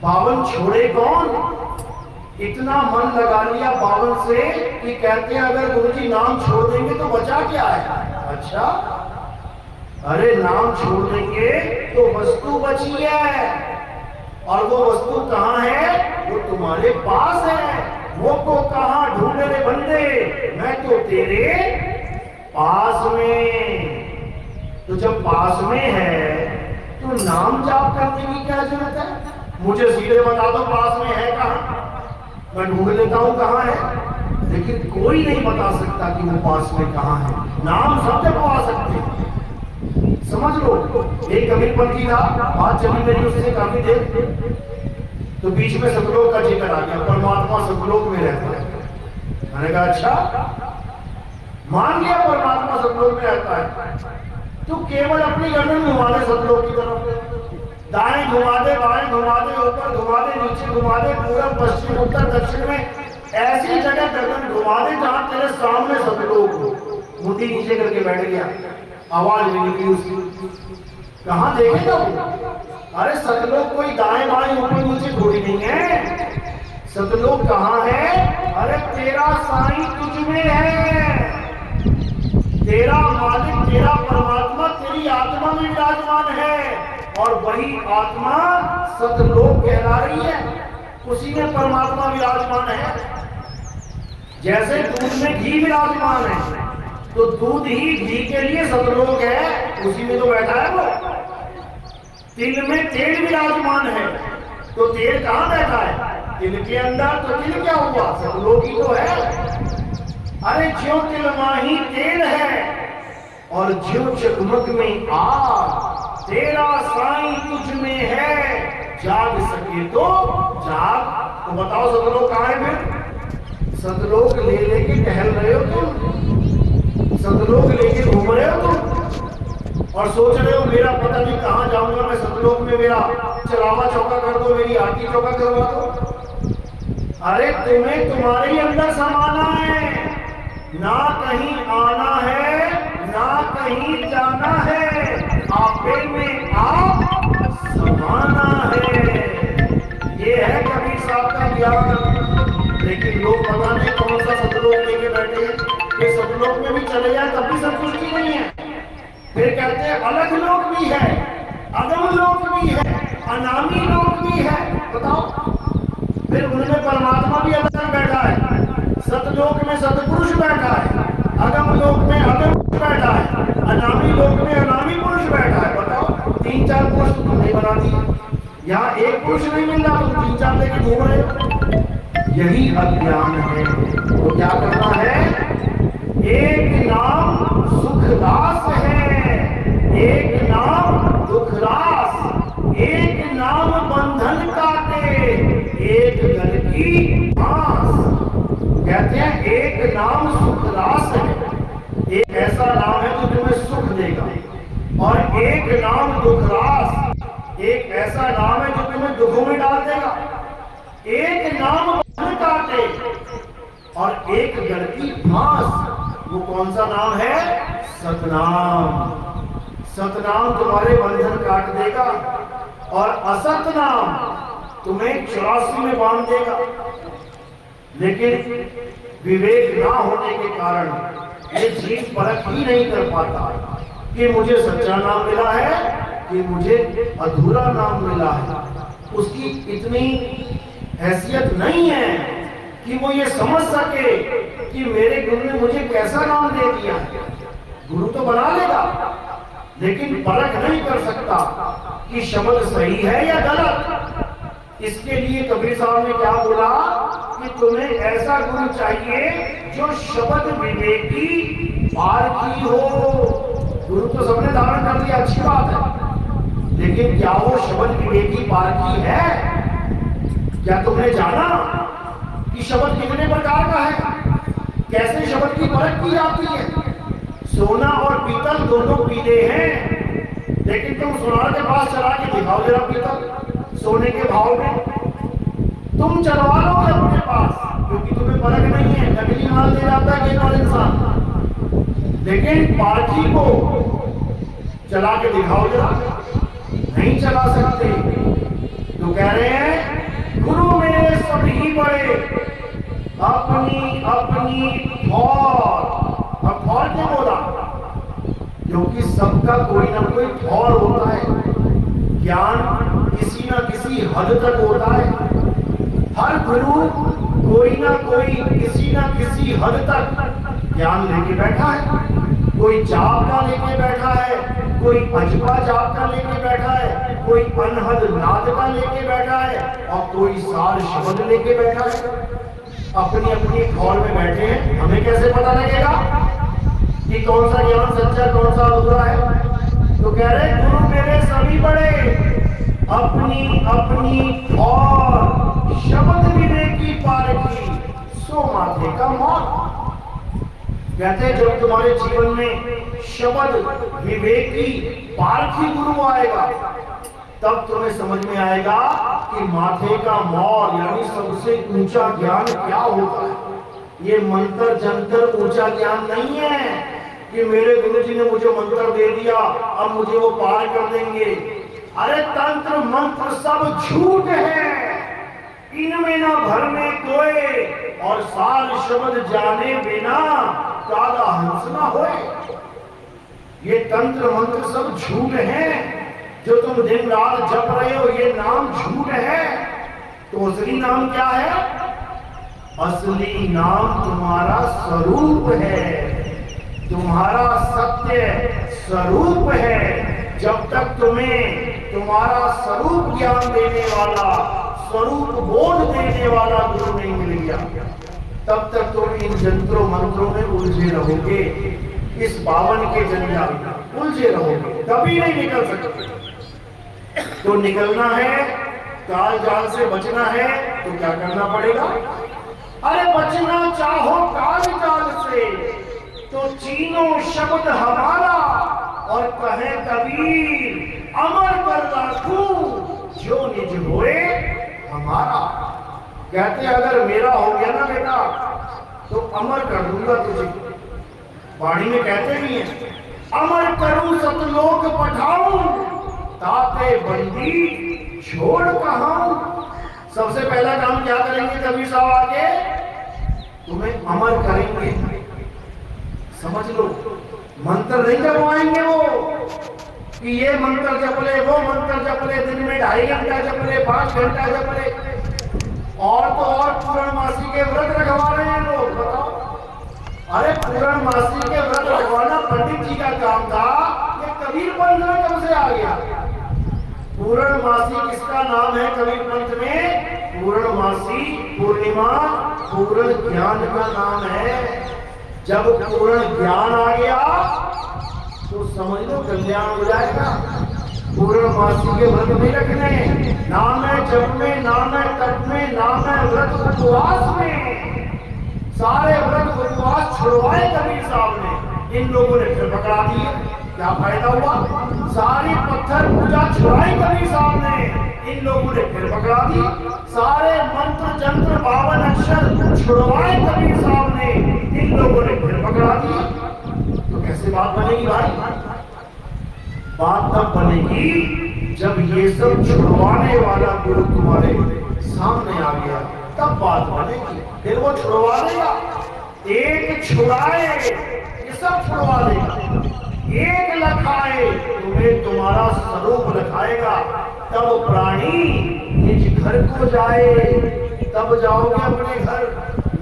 बावन छोड़े कौन? इतना मन लगा लिया बावन से कि कहते हैं अगर गुरुजी नाम छोड़ देंगे तो बचा क्या है? अच्छा, अरे नाम छोड़ देंगे तो वस्तु बची है, और वो वस्तु कहाँ है? वो तुम्हारे पास है। वो को कहाँ ढूंढ रहे बंदे? मैं तो तेरे पास में। तो जब पास में है तो नाम जाप करने की क्या जरूरत है? मुझे सीधे बता दो पास में है कहाँ, मैं ढूंढ लेता हूँ कहाँ है, लेकिन कोई नहीं बता सकता कि वो पास में कहाँ है। नाम सब जगह आ सकते हैं, समझ लो। एक कबीरपंथी था, बात चली मेरी उससे काफी देर, तो बीच में सतलोक का जिक्र आ गया, परमात्मा सतलोक में रहता है। मैंने कहा अच्छा, मान लिया परमात्मा सतलोक में रहता है, तो केवल अपनी गर्दन घुमा दे सतलोक की तरफ, दाएं घुमा दे, बाएं घुमा दे, ऊपर घुमा दे, नीचे घुमा दे, पूरब पश्चिम उत्तर दक्षिण में ऐसी जगह गर्दन घुमा दे जहां तेरे सामने सतलोक हो। मुट्ठी नीचे करके बैठ गया, आवाज नहीं निकली उसकी, कहां देखेगा वो? अरे सतलोक कोई दाएं बाएं ऊपर नीचे थोड़ी नहीं है। सतलोक कहां है? अरे तेरा साईं तुझ में है, तेरा मालिक, तेरा परमात्मा तेरी आत्मा में विराजमान है, और वही आत्मा सतलोक कहला रही है, उसी में परमात्मा विराजमान है। जैसे दूध में घी विराजमान है, तो दूध ही घी के लिए सतलोक है, उसी में तो बैठा है वो। तिल में तेल विराजमान है, तो तेल कहां बैठा है? तिल के अंदर। तो तिल क्या हुआ? सतलोक ही तो है। अरे ज्यों तिल माही तेल है, और ज्यों चकमक में आग, तेरा साईं तुझ में है, जाग सके तो जाग। तो बताओ सतलोक कहां है फिर? सतलोक ले लेके टहल रहे हो तुम, सतलोक लेके घूम रहे हो तुम, और सोच रहे हो मेरा पता नहीं कहां जाऊंगा मैं सतलोक में, मेरा चलावा चौका कर दो, मेरी आरती चौका करवा दो। अरे तुम्हें तुम्हारे ही अंदर समाना है, ना कहीं आना है, ना कहीं जाना है, आपे में आप समाना है। ये है कबीर साहब का ज्ञान। लेकिन लोग पता नहीं कौन सा सतलोक लेके बैठे हैं, ये सतलोक में भी चले जाए तब भी संतुष्टि नहीं है। फिर कहते हैं अलग लोक भी है, अगम लोक भी है, अनामी लोक भी है। बताओ, फिर उनमें परमात्मा भी अंदर बैठा है, सतलोक में सतपुरुष बैठा है, अगम लोक में अगम पुरुष बैठा है, अनामी लोक में अनामी पुरुष बैठा है। बताओ, 3-4 पुरुष तो तुमने बना दिए, यहाँ एक पुरुष नहीं मिल रहा, तुम 3-4 लेके घूम रहे हो। यही अज्ञान है। तो क्या करना है? एक नाम सुखदास है, एक नाम दुखदास, एक नाम बंधन काटे, एक गल की फांस। कहते हैं एक नाम सुखदास है, एक ऐसा नाम है जो तुम्हें सुख देगा, और एक नाम दुखदास, एक ऐसा नाम है जो तुम्हें दुखों में डाल देगा। एक नाम बंधन काटे और एक गल की फांस। वो कौन सा नाम है? सतनाम। सतनाम तुम्हारे बंधन काट देगा, और असत नाम तुम्हें 84 में बांध देगा। लेकिन विवेक ना होने के कारण ये चीज परख ही नहीं कर पाता कि मुझे सच्चा नाम मिला है कि मुझे अधूरा नाम मिला है। उसकी इतनी हैसियत नहीं है कि वो ये समझ सके कि मेरे गुरु ने मुझे कैसा नाम दे दिया। गुरु तो बना लेगा, लेकिन परख नहीं कर सकता कि शब्द सही है या गलत। इसके लिए कबीर साहब ने क्या बोला कि तुम्हें ऐसा गुरु चाहिए जो शब्द विवेकी पारखी हो। गुरु तो सबने धारण कर लिया, अच्छी बात है, लेकिन क्या वो शब्द विवेकी पारखी है? क्या तुमने जाना कि शब्द कितने प्रकार का है, कैसे शब्द की परख की जाती है? सोना और पीतल दोनों पीले हैं, लेकिन तुम सुनार के पास चला के दिखाओ जरा पीतल सोने के भाव में, तुम चलवा लोगे अपने पास, क्योंकि तुम्हें परख नहीं है, नकली माल दे जाता है कई बार इंसान। लेकिन पारखी को चला के दिखाओ जरा, नहीं चला सकते। तो कह रहे हैं गुरु मेरे सभी बड़े, अपनी अपनी और क्यों बोला? क्योंकि सबका कोई ना कोई ठौर होता है, ज्ञान किसी ना किसी हद तक होता है। हर गुरु कोई ना कोई किसी ना किसी हद तक ज्ञान लेके बैठा है। कोई जाप का लेके बैठा है, कोई अजपा जाप का लेके बैठा है, कोई अनहद नाद का लेके बैठा है और कोई सार शब्द लेके बैठा है। अपनी अपनी हॉल में बैठे हैं, हमें कैसे पता लगेगा कि कौन सा ज्ञान सच्चा कौन सा अधूरा है? तो कह रहे गुरु मेरे सभी बड़े, अपनी अपनी और शब्द विवेकी पारखी, सो माथे का मौत। कहते हैं जब तुम्हारे जीवन में शब्द विवेकी पारखी गुरु आएगा, तब तुम्हें समझ में आएगा कि माथे का मौर यानी सबसे ऊंचा ज्ञान क्या होता है। ये मंत्र जंतर ऊंचा ज्ञान नहीं है कि मेरे गुरु जी ने मुझे मंत्र दे दिया अब मुझे वो पार कर देंगे। अरे तंत्र मंत्र सब झूठ है, इनमें ना भर में कोई और सार शब्द जाने बिना काला हंस ना होए। ये तंत्र मंत्र सब झूठ हैं, जो तुम दिन रात जप रहे हो ये नाम झूठ है। तो असली नाम क्या है? असली नाम तुम्हारा स्वरूप है, तुम्हारा सत्य स्वरूप है। जब तक तुम्हें तुम्हारा स्वरूप ज्ञान देने वाला, स्वरूप बोध देने वाला गुरु नहीं मिल गया, तब तक तुम इन जंत्रों मंत्रों में उलझे रहोगे, इस बावन के जंजाल में उलझे रहोगे, कभी नहीं निकल सकते। तो निकलना है, काल जाल से बचना है, तो क्या करना पड़ेगा? अरे बचना चाहो काल जाल से तो चीनो शब्द हमारा, और कहे कबीर अमर कर राखूं जो निज होए हमारा। कहते अगर मेरा हो गया ना बेटा तो अमर कर दूंगा तुझे। वाणी में कहते भी हैं अमर करूं सतलोक पठाऊं, ताते बंदी छोड़ कहां। सबसे पहला काम क्या करेंगे कबीर साहब आके? तुम्हें अमर करेंगे। समझ लो, मंत्र नहीं जपवाएंगे वो कि ये मंत्र जप ले, वो मंत्र जप ले, दिन में 2.5 घंटा जप ले, 5 घंटा जप ले। और तो और पूर्णमासी के व्रत रखवा रहे हैं लोग, बताओ। अरे पूर्णमासी के व्रत रखवाना पंडित जी का काम था, ये कबीर पंथ में कब से आ गया? पूर्णमासी किसका नाम है कबीर पंथ में? पूर्णमासी पूर्णिमा पूर्ण ज्ञान का नाम है। जब पूर्ण ज्ञान आ गया तो समझ लो कल्याण हो जाएगा। पूर्णमासी के व्रत नहीं रखने, नाम है जप में, नाम है तप में, नाम है व्रत उपवास में। सारे व्रत उपवास छुड़वाए कबीर साहब ने, इन लोगों ने फिर पकड़ा दिए। क्या फायदा हुआ? सारी पत्थर पूजा छुड़ाई कबीर साहब ने, इन लोगों ने फिर पकड़ा दी। सारे मंत्र जंत्र 52 अक्षर छुड़वाए कबीर साहब ने, इन लोगों ने फिर पकड़ा दी। तो कैसे बात बनेगी भाई? बात तब बनेगी जब ये सब छुड़वाने वाला गुरु तुम्हारे सामने आ गया, तब बात बनेगी। फिर वो छुड़वा देगा, एक छुड़ाए ये सब छुड़वा देगा, एक लखाए तुम्हें तुम्हारा स्वरूप लखाएगा। तब प्राणी निज घर को जाए, तब जाओगे अपने घर।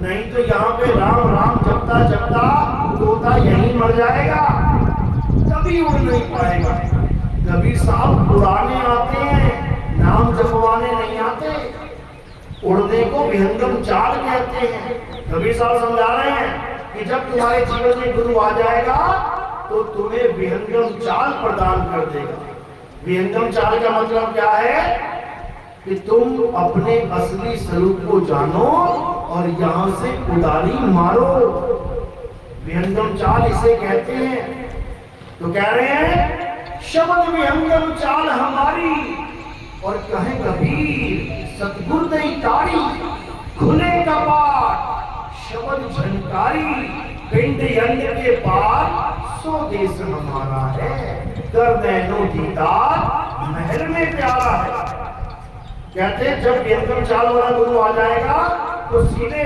नहीं तो यहाँ पे राम राम जपता जपता तोता यहीं मर जाएगा, कभी उड़ नहीं पाएगा। कबीर साहब उड़ाने आते हैं, नाम जपवाने नहीं आते। उड़ने को विहंगम चाल कहते हैं। कबीर साहब समझा रहे हैं कि जब तुम्हारे जीवन में गुरु आ जाएगा तो तुम्हें विहंगम चाल प्रदान कर देगा। विहंगम चाल का मतलब क्या है? कि तुम अपने असली स्वरूप को जानो और यहां से उड़ारी मारो। विहंगम चाल इसे कहते हैं। तो कह रहे हैं शब्द विहंगम चाल हमारी, और कहे कबीर सतगुर दई तारी, खुले कपाट शब्द झनकारी, पिंड यंग के पार सो देश हमारा है, कर नैनो दीदार महल में प्यारा है। कहते हैं जब विहंगम चाल वाला गुरु आ जाएगा तो सीधे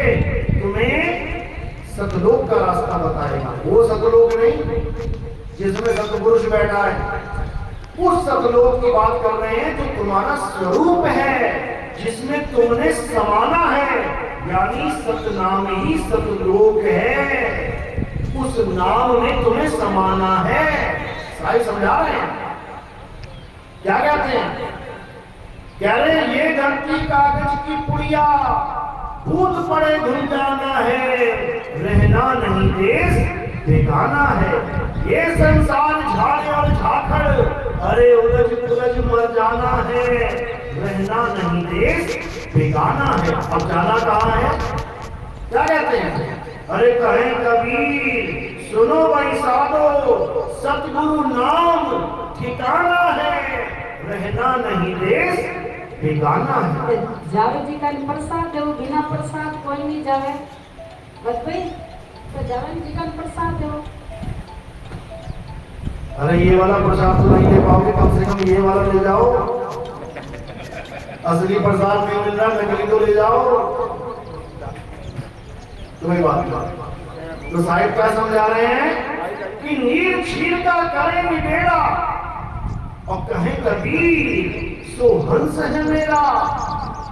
तुम्हें सतलोक का रास्ता बताएगा। वो सतलोक नहीं जिसमें सतपुरुष बैठा है, उस सतलोक की बात कर रहे हैं जो तुम्हारा स्वरूप है, जिसमें तुमने समाना है। यानी सतनाम ही सतलोक है, उस नाम में तुम्हें समाना है। साहिब समझा रहे हैं, क्या कहते हैं? कह रहे हैं ये धरती कागज की पुड़िया, भूत पड़े धुल जाना है, रहना नहीं देश बेगाना है। ये संसार झाड़े और झाखड़, अरे उलझ उलझ मर जाना है, रहना नहीं देश बेगाना है। अब जाना कहाँ है? क्या कहते हैं? अरे कहें कबीर सुनो भाई साधो, सतगुरु नाम ठिकाना है, रहना नहीं देश बेगाना है। जावे जी का प्रसाद देव, बिना प्रसाद कोई नहीं जावे। बस भाई तो जावे जी का प्रसाद देव। अरे ये वाला प्रसाद तो नहीं ले पाओगे, कम से कम ये वाला ले जाओ। असली प्रसाद नहीं मिल रहा, नकली तो ले जाओ। तुम्हें बात तो साहिब क्या समझा रहे हैं कि नीर क्षीर का करे निबेड़ा, और कहे कबीर सो हंस है मेरा।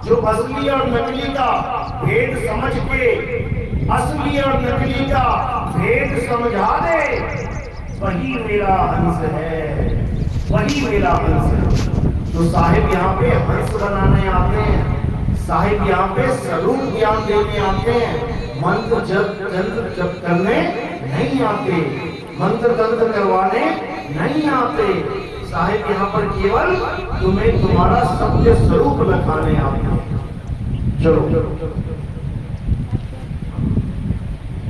जो असली और नकली का भेद समझ के, असली और नकली का भेद समझा दे, वही मेरा हंस है, वही मेरा हंस है। तो साहिब यहाँ पे हंस बनाने आते हैं, साहिब यहाँ पे स्वरूप ज्ञान देने आते हैं। मंत्र जप करने नहीं आते, मंत्र तंत्र करवाने नहीं आते। साहिब यहाँ पर केवल तुम्हें तुम्हारा सत्य स्वरूप दिखाने आते हैं। चलो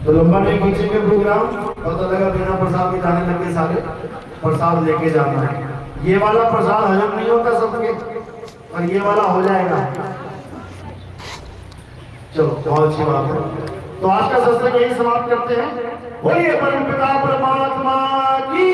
तो लंबा नहीं खींचेंगे प्रोग्राम, पता लगा बिना प्रसाद के जाने लगे सारे। प्रसाद लेके जाना है। ये वाला प्रसाद हजम नहीं होता सबके, और ये वाला हो जाएगा। चलो बहुत अच्छी बात है। तो आज का सत्संग यही समाप्त करते हैं। बोलिए परम पिता परमात्मा की